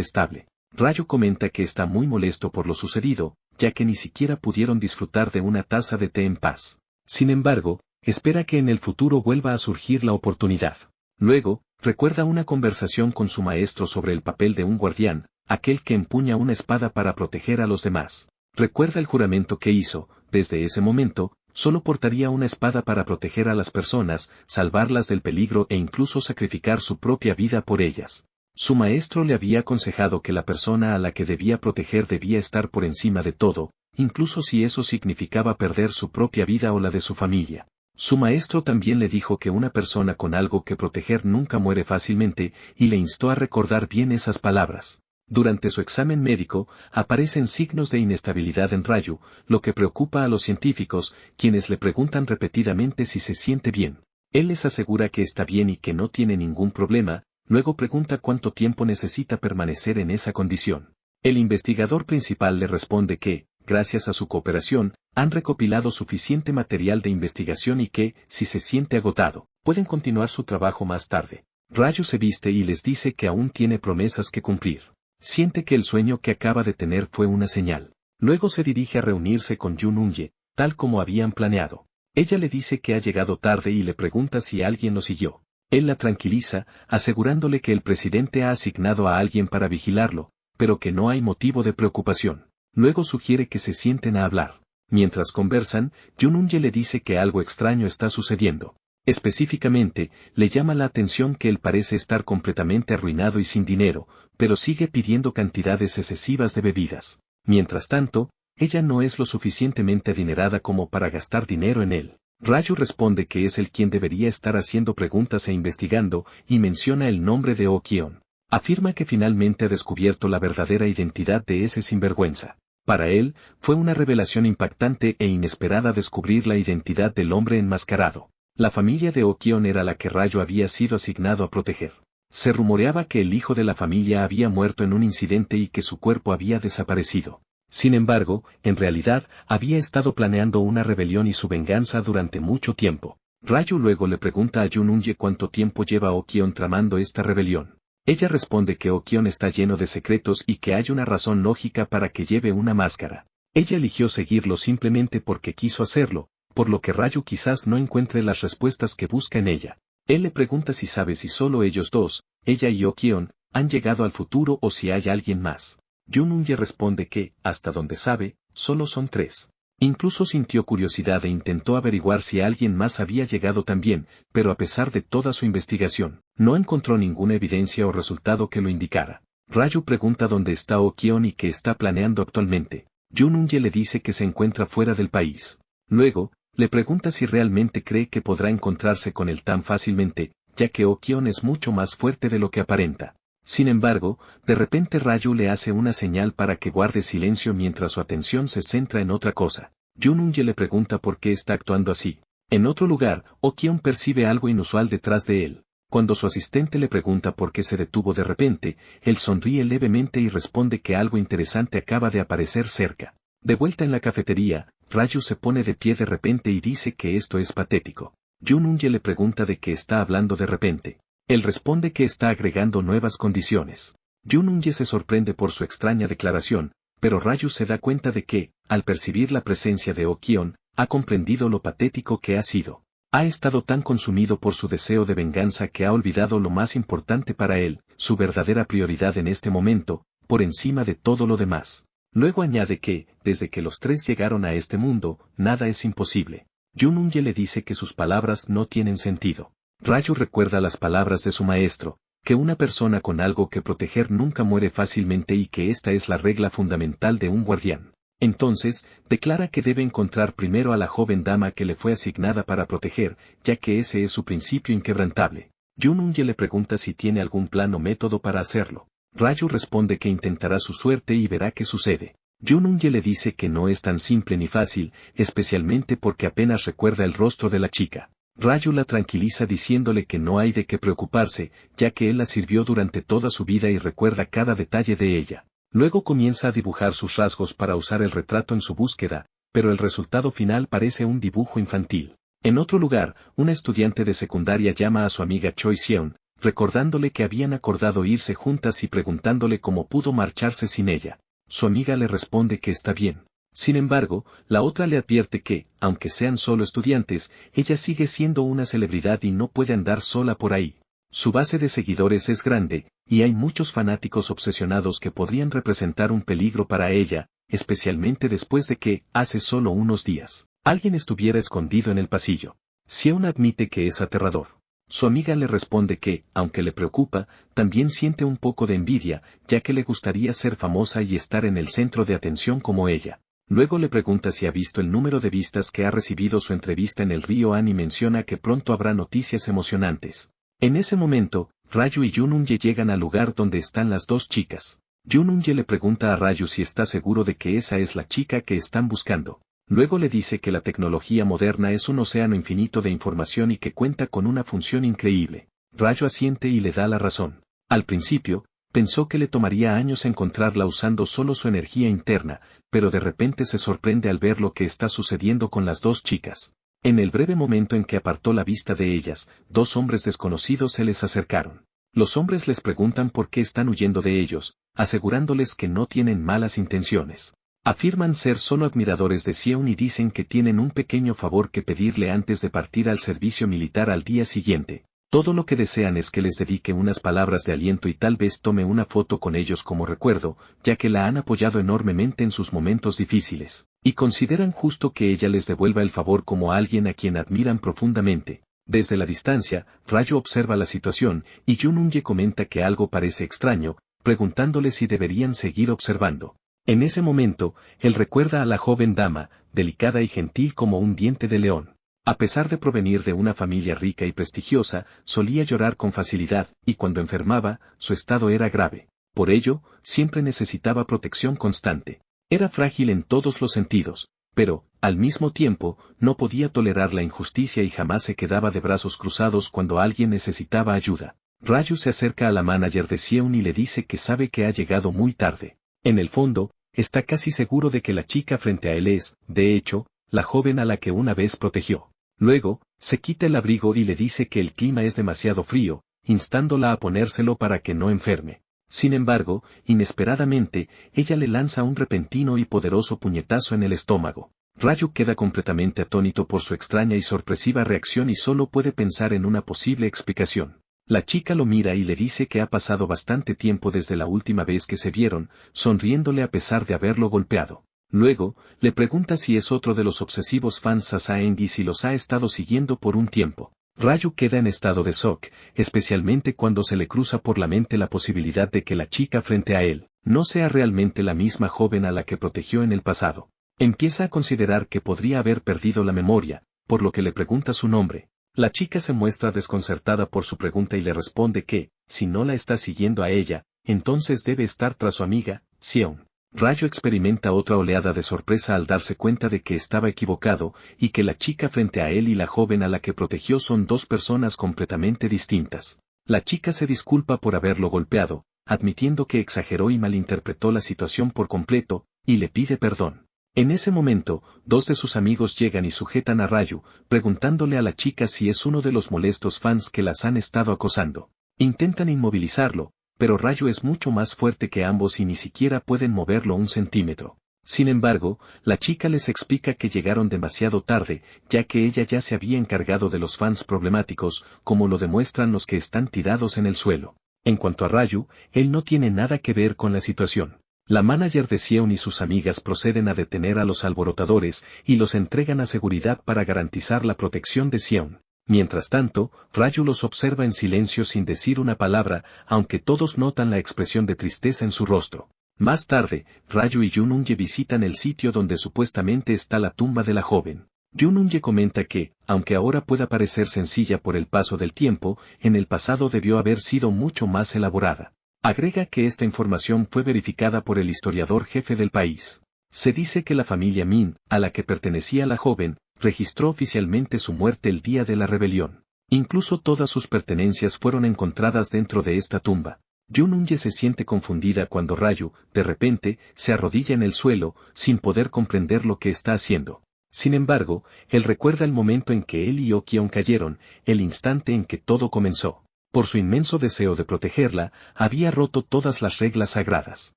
estable. Raju comenta que está muy molesto por lo sucedido, ya que ni siquiera pudieron disfrutar de una taza de té en paz. Sin embargo, espera que en el futuro vuelva a surgir la oportunidad. Luego, recuerda una conversación con su maestro sobre el papel de un guardián, aquel que empuña una espada para proteger a los demás. Recuerda el juramento que hizo, desde ese momento, solo portaría una espada para proteger a las personas, salvarlas del peligro e incluso sacrificar su propia vida por ellas. Su maestro le había aconsejado que la persona a la que debía proteger debía estar por encima de todo, incluso si eso significaba perder su propia vida o la de su familia. Su maestro también le dijo que una persona con algo que proteger nunca muere fácilmente, y le instó a recordar bien esas palabras. Durante su examen médico, aparecen signos de inestabilidad en Raju, lo que preocupa a los científicos, quienes le preguntan repetidamente si se siente bien. Él les asegura que está bien y que no tiene ningún problema. Luego pregunta cuánto tiempo necesita permanecer en esa condición. El investigador principal le responde que, gracias a su cooperación, han recopilado suficiente material de investigación y que, si se siente agotado, pueden continuar su trabajo más tarde. Raju se viste y les dice que aún tiene promesas que cumplir. Siente que el sueño que acaba de tener fue una señal. Luego se dirige a reunirse con Jun-un-ye, tal como habían planeado. Ella le dice que ha llegado tarde y le pregunta si alguien lo siguió. Él la tranquiliza, asegurándole que el presidente ha asignado a alguien para vigilarlo, pero que no hay motivo de preocupación. Luego sugiere que se sienten a hablar. Mientras conversan, Jun-un-ye le dice que algo extraño está sucediendo. Específicamente, le llama la atención que él parece estar completamente arruinado y sin dinero, pero sigue pidiendo cantidades excesivas de bebidas. Mientras tanto, ella no es lo suficientemente adinerada como para gastar dinero en él. Raju responde que es él quien debería estar haciendo preguntas e investigando, y menciona el nombre de Oh Kyon. Afirma que finalmente ha descubierto la verdadera identidad de ese sinvergüenza. Para él, fue una revelación impactante e inesperada descubrir la identidad del hombre enmascarado. La familia de Oh Kyon era la que Raju había sido asignado a proteger. Se rumoreaba que el hijo de la familia había muerto en un incidente y que su cuerpo había desaparecido. Sin embargo, en realidad, había estado planeando una rebelión y su venganza durante mucho tiempo. Raju luego le pregunta a Jun-un-ye cuánto tiempo lleva Oh Kyon tramando esta rebelión. Ella responde que Oh Kyon está lleno de secretos y que hay una razón lógica para que lleve una máscara. Ella eligió seguirlo simplemente porque quiso hacerlo, por lo que Raju quizás no encuentre las respuestas que busca en ella. Él le pregunta si sabe si solo ellos dos, ella y Oh Kyon, han llegado al futuro o si hay alguien más. Jun-un-ye responde que, hasta donde sabe, solo son 3. Incluso sintió curiosidad e intentó averiguar si alguien más había llegado también, pero a pesar de toda su investigación, no encontró ninguna evidencia o resultado que lo indicara. Raju pregunta dónde está Oh Kyon y qué está planeando actualmente. Jun-un-ye le dice que se encuentra fuera del país. Luego, le pregunta si realmente cree que podrá encontrarse con él tan fácilmente, ya que Oh Kyon es mucho más fuerte de lo que aparenta. Sin embargo, de repente Raju le hace una señal para que guarde silencio mientras su atención se centra en otra cosa. Jun-un-ye le pregunta por qué está actuando así. En otro lugar, Oh Kyon percibe algo inusual detrás de él. Cuando su asistente le pregunta por qué se detuvo de repente, él sonríe levemente y responde que algo interesante acaba de aparecer cerca. De vuelta en la cafetería, Raju se pone de pie de repente y dice que esto es patético. Jun-un-ye le pregunta de qué está hablando de repente. Él responde que está agregando nuevas condiciones. Jun-un-ye se sorprende por su extraña declaración, pero Raju se da cuenta de que, al percibir la presencia de Oh Kyon, ha comprendido lo patético que ha sido. Ha estado tan consumido por su deseo de venganza que ha olvidado lo más importante para él, su verdadera prioridad en este momento, por encima de todo lo demás. Luego añade que, desde que los 3 llegaron a este mundo, nada es imposible. Jun-un-ye le dice que sus palabras no tienen sentido. Raju recuerda las palabras de su maestro, que una persona con algo que proteger nunca muere fácilmente y que esta es la regla fundamental de un guardián. Entonces, declara que debe encontrar primero a la joven dama que le fue asignada para proteger, ya que ese es su principio inquebrantable. Jun-un-ye le pregunta si tiene algún plan o método para hacerlo. Raju responde que intentará su suerte y verá qué sucede. Jun-un-ye le dice que no es tan simple ni fácil, especialmente porque apenas recuerda el rostro de la chica. Raju la tranquiliza diciéndole que no hay de qué preocuparse, ya que él la sirvió durante toda su vida y recuerda cada detalle de ella. Luego comienza a dibujar sus rasgos para usar el retrato en su búsqueda, pero el resultado final parece un dibujo infantil. En otro lugar, una estudiante de secundaria llama a su amiga Choi Seon, recordándole que habían acordado irse juntas y preguntándole cómo pudo marcharse sin ella. Su amiga le responde que está bien. Sin embargo, la otra le advierte que, aunque sean solo estudiantes, ella sigue siendo una celebridad y no puede andar sola por ahí. Su base de seguidores es grande, y hay muchos fanáticos obsesionados que podrían representar un peligro para ella, especialmente después de que, hace solo unos días, alguien estuviera escondido en el pasillo. Seon admite que es aterrador. Su amiga le responde que, aunque le preocupa, también siente un poco de envidia, ya que le gustaría ser famosa y estar en el centro de atención como ella. Luego le pregunta si ha visto el número de vistas que ha recibido su entrevista en el Río An y menciona que pronto habrá noticias emocionantes. En ese momento, Raju y Jununye llegan al lugar donde están las dos chicas. Jununye le pregunta a Raju si está seguro de que esa es la chica que están buscando. Luego le dice que la tecnología moderna es un océano infinito de información y que cuenta con una función increíble. Raju asiente y le da la razón. Al principio, pensó que le tomaría años encontrarla usando solo su energía interna, pero de repente se sorprende al ver lo que está sucediendo con las dos chicas. En el breve momento en que apartó la vista de ellas, dos hombres desconocidos se les acercaron. Los hombres les preguntan por qué están huyendo de ellos, asegurándoles que no tienen malas intenciones. Afirman ser solo admiradores de Seon y dicen que tienen un pequeño favor que pedirle antes de partir al servicio militar al día siguiente. Todo lo que desean es que les dedique unas palabras de aliento y tal vez tome una foto con ellos como recuerdo, ya que la han apoyado enormemente en sus momentos difíciles, y consideran justo que ella les devuelva el favor como a alguien a quien admiran profundamente. Desde la distancia, Raju observa la situación, y Jununye comenta que algo parece extraño, preguntándole si deberían seguir observando. En ese momento, él recuerda a la joven dama, delicada y gentil como un diente de león. A pesar de provenir de una familia rica y prestigiosa, solía llorar con facilidad, y cuando enfermaba, su estado era grave. Por ello, siempre necesitaba protección constante. Era frágil en todos los sentidos, pero, al mismo tiempo, no podía tolerar la injusticia y jamás se quedaba de brazos cruzados cuando alguien necesitaba ayuda. Raju se acerca a la manager de Seon y le dice que sabe que ha llegado muy tarde. En el fondo, está casi seguro de que la chica frente a él es, de hecho, la joven a la que una vez protegió. Luego, se quita el abrigo y le dice que el clima es demasiado frío, instándola a ponérselo para que no enferme. Sin embargo, inesperadamente, ella le lanza un repentino y poderoso puñetazo en el estómago. Raju queda completamente atónito por su extraña y sorpresiva reacción y solo puede pensar en una posible explicación. La chica lo mira y le dice que ha pasado bastante tiempo desde la última vez que se vieron, sonriéndole a pesar de haberlo golpeado. Luego, le pregunta si es otro de los obsesivos fans Sasaeng y si los ha estado siguiendo por un tiempo. Raju queda en estado de shock, especialmente cuando se le cruza por la mente la posibilidad de que la chica frente a él no sea realmente la misma joven a la que protegió en el pasado. Empieza a considerar que podría haber perdido la memoria, por lo que le pregunta su nombre. La chica se muestra desconcertada por su pregunta y le responde que, si no la está siguiendo a ella, entonces debe estar tras su amiga, Seon. Raju experimenta otra oleada de sorpresa al darse cuenta de que estaba equivocado, y que la chica frente a él y la joven a la que protegió son dos personas completamente distintas. La chica se disculpa por haberlo golpeado, admitiendo que exageró y malinterpretó la situación por completo, y le pide perdón. En ese momento, dos de sus amigos llegan y sujetan a Raju, preguntándole a la chica si es uno de los molestos fans que las han estado acosando. Intentan inmovilizarlo, pero Raju es mucho más fuerte que ambos y ni siquiera pueden moverlo un centímetro. Sin embargo, la chica les explica que llegaron demasiado tarde, ya que ella ya se había encargado de los fans problemáticos, como lo demuestran los que están tirados en el suelo. En cuanto a Raju, él no tiene nada que ver con la situación. La manager de Seon y sus amigas proceden a detener a los alborotadores y los entregan a seguridad para garantizar la protección de Seon. Mientras tanto, Raju los observa en silencio sin decir una palabra, aunque todos notan la expresión de tristeza en su rostro. Más tarde, Raju y Jununye visitan el sitio donde supuestamente está la tumba de la joven. Jununye comenta que, aunque ahora pueda parecer sencilla por el paso del tiempo, en el pasado debió haber sido mucho más elaborada. Agrega que esta información fue verificada por el historiador jefe del país. Se dice que la familia Min, a la que pertenecía la joven, registró oficialmente su muerte el día de la rebelión. Incluso todas sus pertenencias fueron encontradas dentro de esta tumba. Yununye se siente confundida cuando Rayu, de repente, se arrodilla en el suelo, sin poder comprender lo que está haciendo. Sin embargo, él recuerda el momento en que él y Okion cayeron, el instante en que todo comenzó. Por su inmenso deseo de protegerla, había roto todas las reglas sagradas.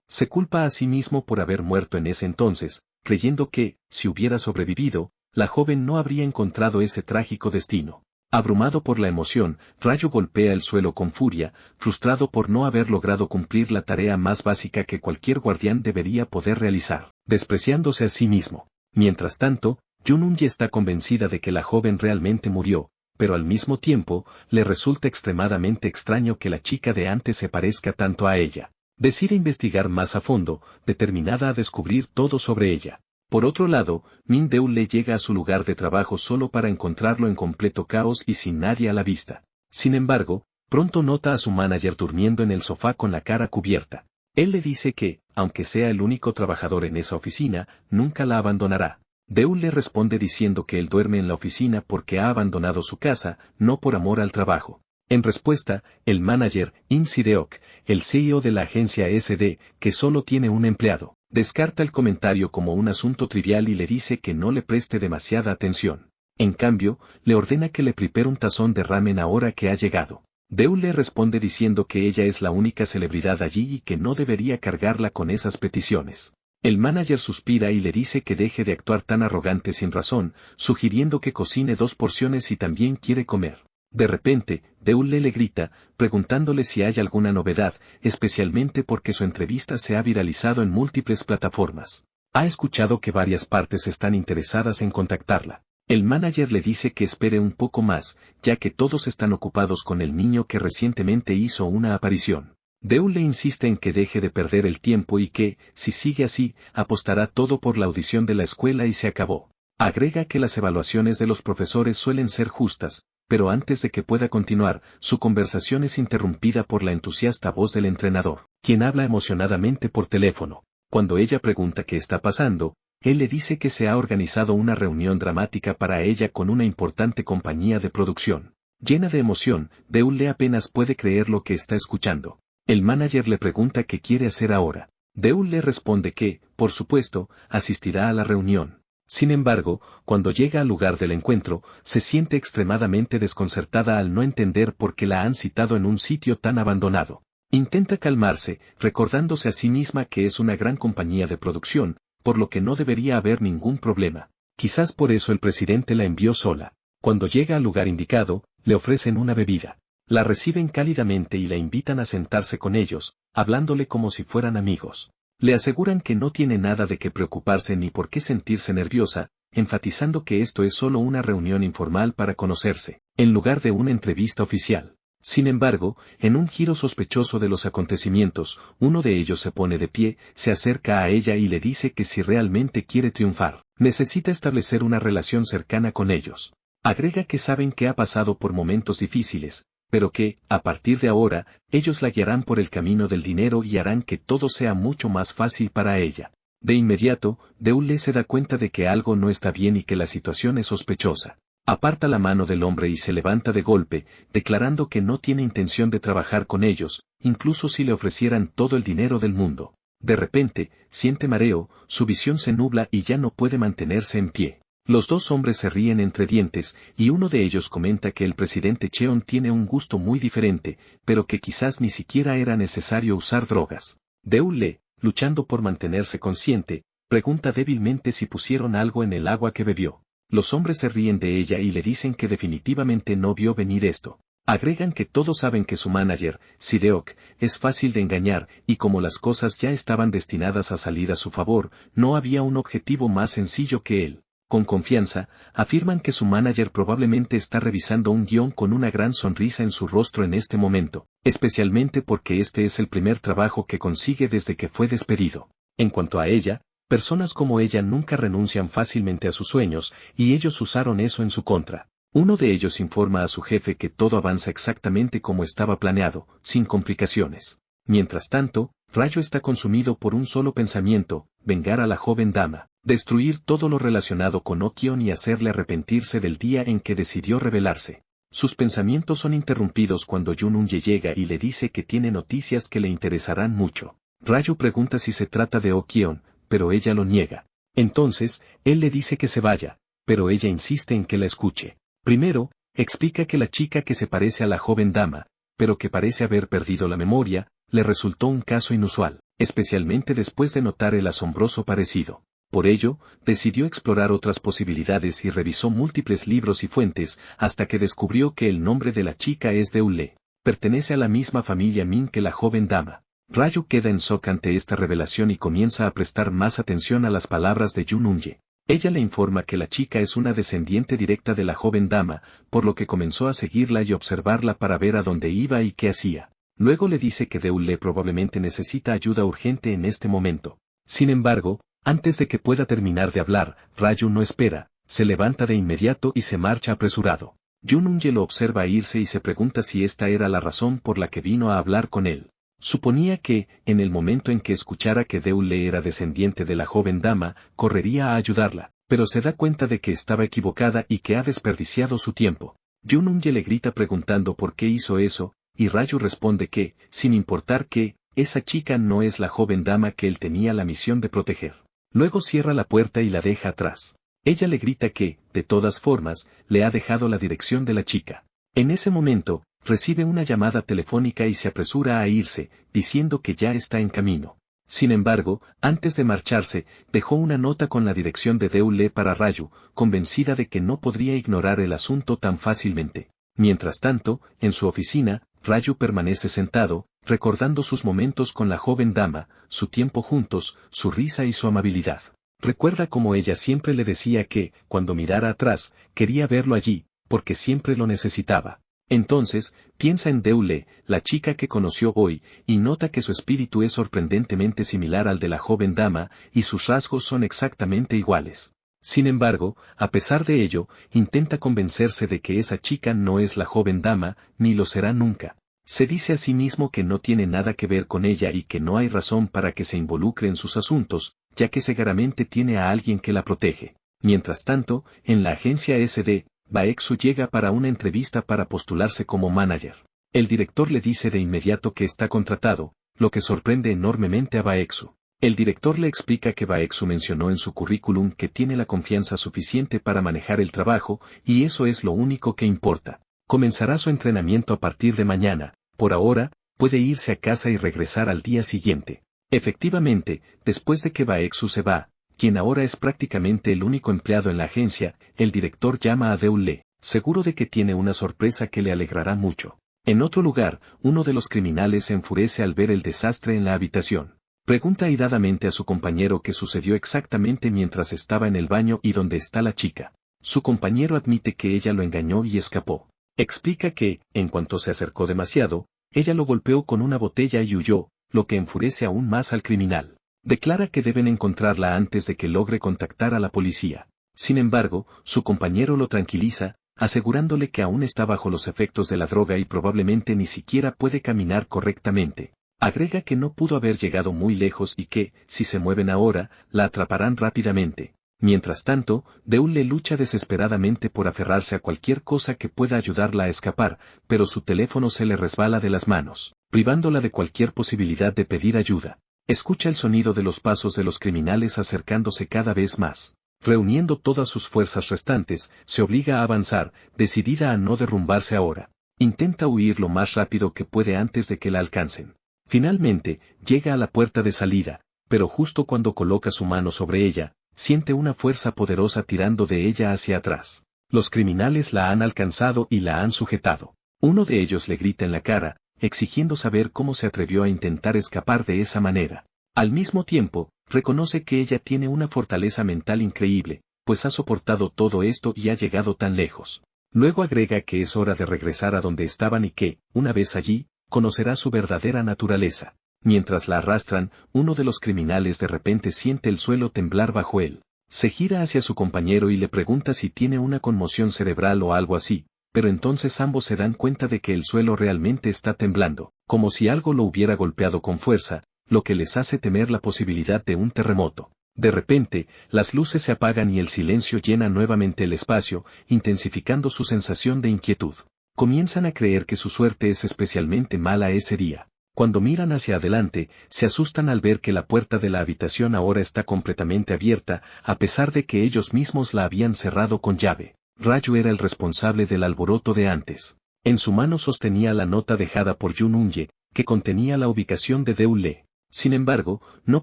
Se culpa a sí mismo por haber muerto en ese entonces, creyendo que, si hubiera sobrevivido, la joven no habría encontrado ese trágico destino. Abrumado por la emoción, Rayu golpea el suelo con furia, frustrado por no haber logrado cumplir la tarea más básica que cualquier guardián debería poder realizar, despreciándose a sí mismo. Mientras tanto, Yununye está convencida de que la joven realmente murió, pero al mismo tiempo, le resulta extremadamente extraño que la chica de antes se parezca tanto a ella. Decide investigar más a fondo, determinada a descubrir todo sobre ella. Por otro lado, Min Deul llega a su lugar de trabajo solo para encontrarlo en completo caos y sin nadie a la vista. Sin embargo, pronto nota a su manager durmiendo en el sofá con la cara cubierta. Él le dice que, aunque sea el único trabajador en esa oficina, nunca la abandonará. Deul le responde diciendo que él duerme en la oficina porque ha abandonado su casa, no por amor al trabajo. En respuesta, el manager, In Sideok, el CEO de la agencia SD, que solo tiene un empleado, descarta el comentario como un asunto trivial y le dice que no le preste demasiada atención. En cambio, le ordena que le prepare un tazón de ramen ahora que ha llegado. Deul le responde diciendo que ella es la única celebridad allí y que no debería cargarla con esas peticiones. El manager suspira y le dice que deje de actuar tan arrogante sin razón, sugiriendo que cocine 2 porciones si también quiere comer. De repente, Deul le grita, preguntándole si hay alguna novedad, especialmente porque su entrevista se ha viralizado en múltiples plataformas. Ha escuchado que varias partes están interesadas en contactarla. El manager le dice que espere un poco más, ya que todos están ocupados con el niño que recientemente hizo una aparición. Deul le insiste en que deje de perder el tiempo y que, si sigue así, apostará todo por la audición de la escuela y se acabó. Agrega que las evaluaciones de los profesores suelen ser justas, pero antes de que pueda continuar, su conversación es interrumpida por la entusiasta voz del entrenador, quien habla emocionadamente por teléfono. Cuando ella pregunta qué está pasando, él le dice que se ha organizado una reunión dramática para ella con una importante compañía de producción. Llena de emoción, Deul apenas puede creer lo que está escuchando. El manager le pregunta qué quiere hacer ahora. Deul le responde que, por supuesto, asistirá a la reunión. Sin embargo, cuando llega al lugar del encuentro, se siente extremadamente desconcertada al no entender por qué la han citado en un sitio tan abandonado. Intenta calmarse, recordándose a sí misma que es una gran compañía de producción, por lo que no debería haber ningún problema. Quizás por eso el presidente la envió sola. Cuando llega al lugar indicado, le ofrecen una bebida. La reciben cálidamente y la invitan a sentarse con ellos, hablándole como si fueran amigos. Le aseguran que no tiene nada de qué preocuparse ni por qué sentirse nerviosa, enfatizando que esto es solo una reunión informal para conocerse, en lugar de una entrevista oficial. Sin embargo, en un giro sospechoso de los acontecimientos, uno de ellos se pone de pie, se acerca a ella y le dice que si realmente quiere triunfar, necesita establecer una relación cercana con ellos. Agrega que saben que ha pasado por momentos difíciles, pero que, a partir de ahora, ellos la guiarán por el camino del dinero y harán que todo sea mucho más fácil para ella. De inmediato, Deul se da cuenta de que algo no está bien y que la situación es sospechosa. Aparta la mano del hombre y se levanta de golpe, declarando que no tiene intención de trabajar con ellos, incluso si le ofrecieran todo el dinero del mundo. De repente, siente mareo, su visión se nubla y ya no puede mantenerse en pie. Los dos hombres se ríen entre dientes, y uno de ellos comenta que el presidente Cheon tiene un gusto muy diferente, pero que quizás ni siquiera era necesario usar drogas. Deul, luchando por mantenerse consciente, pregunta débilmente si pusieron algo en el agua que bebió. Los hombres se ríen de ella y le dicen que definitivamente no vio venir esto. Agregan que todos saben que su manager, Sideok, es fácil de engañar, y como las cosas ya estaban destinadas a salir a su favor, no había un objetivo más sencillo que él. Con confianza, afirman que su manager probablemente está revisando un guión con una gran sonrisa en su rostro en este momento, especialmente porque este es el primer trabajo que consigue desde que fue despedido. En cuanto a ella, personas como ella nunca renuncian fácilmente a sus sueños, y ellos usaron eso en su contra. Uno de ellos informa a su jefe que todo avanza exactamente como estaba planeado, sin complicaciones. Mientras tanto, Rayo está consumido por un solo pensamiento, vengar a la joven dama. destruir todo lo relacionado con Oh-kyon y hacerle arrepentirse del día en que decidió rebelarse. Sus pensamientos son interrumpidos cuando Jun-unye llega y le dice que tiene noticias que le interesarán mucho. Ryu pregunta si se trata de Oh-kyon, pero ella lo niega. Entonces, él le dice que se vaya, pero ella insiste en que la escuche. Primero, explica que la chica que se parece a la joven dama, pero que parece haber perdido la memoria, le resultó un caso inusual, especialmente después de notar el asombroso parecido. Por ello, decidió explorar otras posibilidades y revisó múltiples libros y fuentes, hasta que descubrió que el nombre de la chica es Deule. Pertenece a la misma familia Min que la joven dama. Ryu queda en shock ante esta revelación y comienza a prestar más atención a las palabras de Jun-unye. Ella le informa que la chica es una descendiente directa de la joven dama, por lo que comenzó a seguirla y observarla para ver a dónde iba y qué hacía. Luego le dice que Deule probablemente necesita ayuda urgente en este momento. Sin embargo, antes de que pueda terminar de hablar, Ryu no espera, se levanta de inmediato y se marcha apresurado. Jun-unye lo observa irse y se pregunta si esta era la razón por la que vino a hablar con él. Suponía que, en el momento en que escuchara que Deule era descendiente de la joven dama, correría a ayudarla, pero se da cuenta de que estaba equivocada y que ha desperdiciado su tiempo. Jun-unye le grita preguntando por qué hizo eso, y Ryu responde que, sin importar que, esa chica no es la joven dama que él tenía la misión de proteger. Luego cierra la puerta y la deja atrás. Ella le grita que, de todas formas, le ha dejado la dirección de la chica. En ese momento, recibe una llamada telefónica y se apresura a irse, diciendo que ya está en camino. Sin embargo, antes de marcharse, dejó una nota con la dirección de Deule para Ryu, convencida de que no podría ignorar el asunto tan fácilmente. Mientras tanto, en su oficina, Ryu permanece sentado, recordando sus momentos con la joven dama, su tiempo juntos, su risa y su amabilidad. Recuerda cómo ella siempre le decía que, cuando mirara atrás, quería verlo allí, porque siempre lo necesitaba. Entonces, piensa en Deule, la chica que conoció hoy, y nota que su espíritu es sorprendentemente similar al de la joven dama, y sus rasgos son exactamente iguales. Sin embargo, a pesar de ello, intenta convencerse de que esa chica no es la joven dama, ni lo será nunca. Se dice a sí mismo que no tiene nada que ver con ella y que no hay razón para que se involucre en sus asuntos, ya que seguramente tiene a alguien que la protege. Mientras tanto, en la agencia SD, Baeksu llega para una entrevista para postularse como manager. El director le dice de inmediato que está contratado, lo que sorprende enormemente a Baeksu. El director le explica que Baeksu mencionó en su currículum que tiene la confianza suficiente para manejar el trabajo, y eso es lo único que importa. Comenzará su entrenamiento a partir de mañana, por ahora, puede irse a casa y regresar al día siguiente. Efectivamente, después de que Baeksu se va, quien ahora es prácticamente el único empleado en la agencia, el director llama a Deule, seguro de que tiene una sorpresa que le alegrará mucho. En otro lugar, uno de los criminales se enfurece al ver el desastre en la habitación. Pregunta airadamente a su compañero qué sucedió exactamente mientras estaba en el baño y dónde está la chica. Su compañero admite que ella lo engañó y escapó. Explica que, en cuanto se acercó demasiado, ella lo golpeó con una botella y huyó, lo que enfurece aún más al criminal. Declara que deben encontrarla antes de que logre contactar a la policía. Sin embargo, su compañero lo tranquiliza, asegurándole que aún está bajo los efectos de la droga y probablemente ni siquiera puede caminar correctamente. Agrega que no pudo haber llegado muy lejos y que, si se mueven ahora, la atraparán rápidamente. Mientras tanto, Deule lucha desesperadamente por aferrarse a cualquier cosa que pueda ayudarla a escapar, pero su teléfono se le resbala de las manos, privándola de cualquier posibilidad de pedir ayuda. Escucha el sonido de los pasos de los criminales acercándose cada vez más. Reuniendo todas sus fuerzas restantes, se obliga a avanzar, decidida a no derrumbarse ahora. Intenta huir lo más rápido que puede antes de que la alcancen. Finalmente, llega a la puerta de salida, pero justo cuando coloca su mano sobre ella, siente una fuerza poderosa tirando de ella hacia atrás. Los criminales la han alcanzado y la han sujetado. Uno de ellos le grita en la cara, exigiendo saber cómo se atrevió a intentar escapar de esa manera. Al mismo tiempo, reconoce que ella tiene una fortaleza mental increíble, pues ha soportado todo esto y ha llegado tan lejos. Luego agrega que es hora de regresar a donde estaban y que, una vez allí, conocerá su verdadera naturaleza. Mientras la arrastran, uno de los criminales de repente siente el suelo temblar bajo él. Se gira hacia su compañero y le pregunta si tiene una conmoción cerebral o algo así, pero entonces ambos se dan cuenta de que el suelo realmente está temblando, como si algo lo hubiera golpeado con fuerza, lo que les hace temer la posibilidad de un terremoto. De repente, las luces se apagan y el silencio llena nuevamente el espacio, intensificando su sensación de inquietud. Comienzan a creer que su suerte es especialmente mala ese día. Cuando miran hacia adelante, se asustan al ver que la puerta de la habitación ahora está completamente abierta, a pesar de que ellos mismos la habían cerrado con llave. Raju era el responsable del alboroto de antes. En su mano sostenía la nota dejada por Yun Unye, que contenía la ubicación de Deule. Sin embargo, no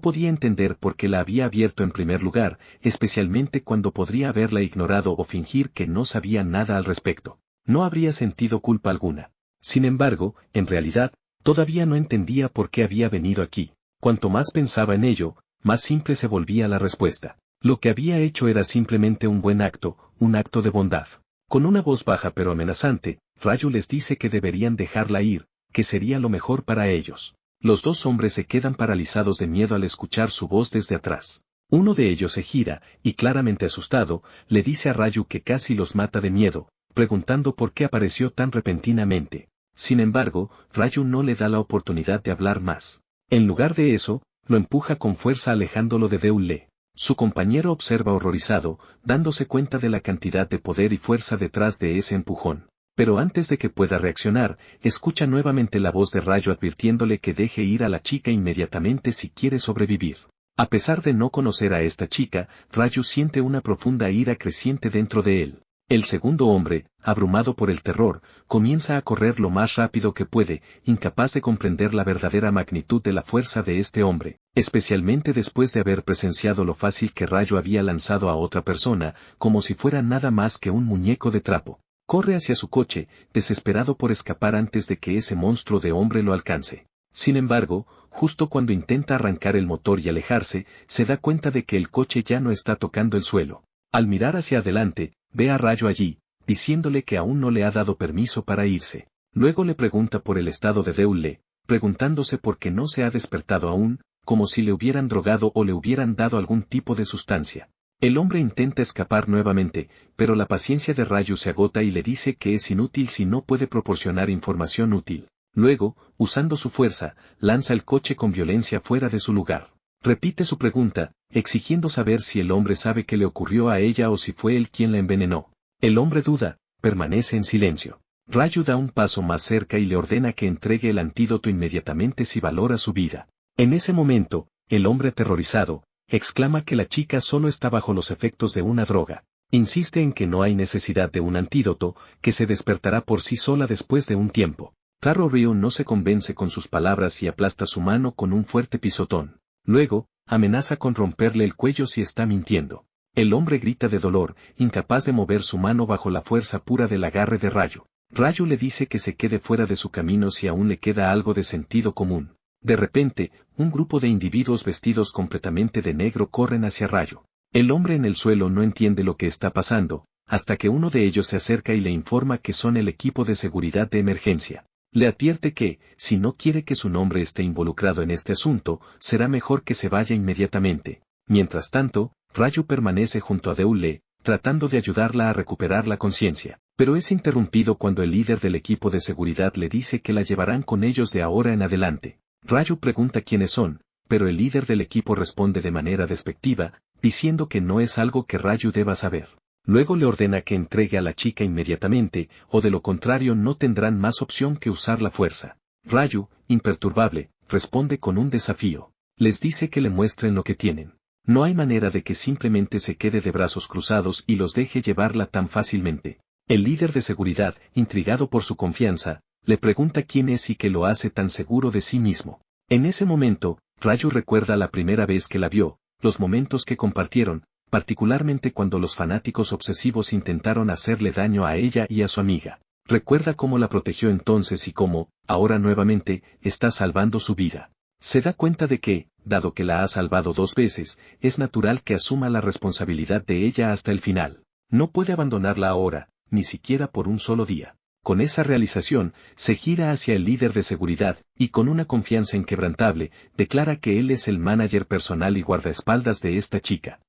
podía entender por qué la había abierto en primer lugar, especialmente cuando podría haberla ignorado o fingir que no sabía nada al respecto. No habría sentido culpa alguna. Sin embargo, en realidad, todavía no entendía por qué había venido aquí. Cuanto más pensaba en ello, más simple se volvía la respuesta. Lo que había hecho era simplemente un buen acto, un acto de bondad. Con una voz baja pero amenazante, Raju les dice que deberían dejarla ir, que sería lo mejor para ellos. Los dos hombres se quedan paralizados de miedo al escuchar su voz desde atrás. Uno de ellos se gira, y claramente asustado, le dice a Raju que casi los mata de miedo, preguntando por qué apareció tan repentinamente. Sin embargo, Raju no le da la oportunidad de hablar más. En lugar de eso, lo empuja con fuerza alejándolo de Deule. Su compañero observa horrorizado, dándose cuenta de la cantidad de poder y fuerza detrás de ese empujón. Pero antes de que pueda reaccionar, escucha nuevamente la voz de Raju advirtiéndole que deje ir a la chica inmediatamente si quiere sobrevivir. A pesar de no conocer a esta chica, Raju siente una profunda ira creciente dentro de él. El segundo hombre, abrumado por el terror, comienza a correr lo más rápido que puede, incapaz de comprender la verdadera magnitud de la fuerza de este hombre, especialmente después de haber presenciado lo fácil que Raju había lanzado a otra persona, como si fuera nada más que un muñeco de trapo. Corre hacia su coche, desesperado por escapar antes de que ese monstruo de hombre lo alcance. Sin embargo, justo cuando intenta arrancar el motor y alejarse, se da cuenta de que el coche ya no está tocando el suelo. Al mirar hacia adelante, ve a Raju allí, diciéndole que aún no le ha dado permiso para irse. Luego le pregunta por el estado de Deule, preguntándose por qué no se ha despertado aún, como si le hubieran drogado o le hubieran dado algún tipo de sustancia. El hombre intenta escapar nuevamente, pero la paciencia de Raju se agota y le dice que es inútil si no puede proporcionar información útil. Luego, usando su fuerza, lanza el coche con violencia fuera de su lugar. Repite su pregunta, exigiendo saber si el hombre sabe qué le ocurrió a ella o si fue él quien la envenenó. El hombre duda, permanece en silencio. Raju da un paso más cerca y le ordena que entregue el antídoto inmediatamente si valora su vida. En ese momento, el hombre aterrorizado, exclama que la chica solo está bajo los efectos de una droga. Insiste en que no hay necesidad de un antídoto, que se despertará por sí sola después de un tiempo. Taro Ryo no se convence con sus palabras y aplasta su mano con un fuerte pisotón. Luego, amenaza con romperle el cuello si está mintiendo. El hombre grita de dolor, incapaz de mover su mano bajo la fuerza pura del agarre de Raju. Raju le dice que se quede fuera de su camino si aún le queda algo de sentido común. De repente, un grupo de individuos vestidos completamente de negro corren hacia Raju. El hombre en el suelo no entiende lo que está pasando, hasta que uno de ellos se acerca y le informa que son el equipo de seguridad de emergencia. Le advierte que, si no quiere que su nombre esté involucrado en este asunto, será mejor que se vaya inmediatamente. Mientras tanto, Raju permanece junto a Deule, tratando de ayudarla a recuperar la conciencia, pero es interrumpido cuando el líder del equipo de seguridad le dice que la llevarán con ellos de ahora en adelante. Raju pregunta quiénes son, pero el líder del equipo responde de manera despectiva, diciendo que no es algo que Raju deba saber. Luego le ordena que entregue a la chica inmediatamente, o de lo contrario no tendrán más opción que usar la fuerza. Raju, imperturbable, responde con un desafío. Les dice que le muestren lo que tienen. No hay manera de que simplemente se quede de brazos cruzados y los deje llevarla tan fácilmente. El líder de seguridad, intrigado por su confianza, le pregunta quién es y qué lo hace tan seguro de sí mismo. En ese momento, Raju recuerda la primera vez que la vio, los momentos que compartieron, particularmente cuando los fanáticos obsesivos intentaron hacerle daño a ella y a su amiga. Recuerda cómo la protegió entonces y cómo, ahora nuevamente, está salvando su vida. Se da cuenta de que, dado que la ha salvado 2 veces, es natural que asuma la responsabilidad de ella hasta el final. No puede abandonarla ahora, ni siquiera por un solo día. Con esa realización, se gira hacia el líder de seguridad, y con una confianza inquebrantable, declara que él es el manager personal y guardaespaldas de esta chica.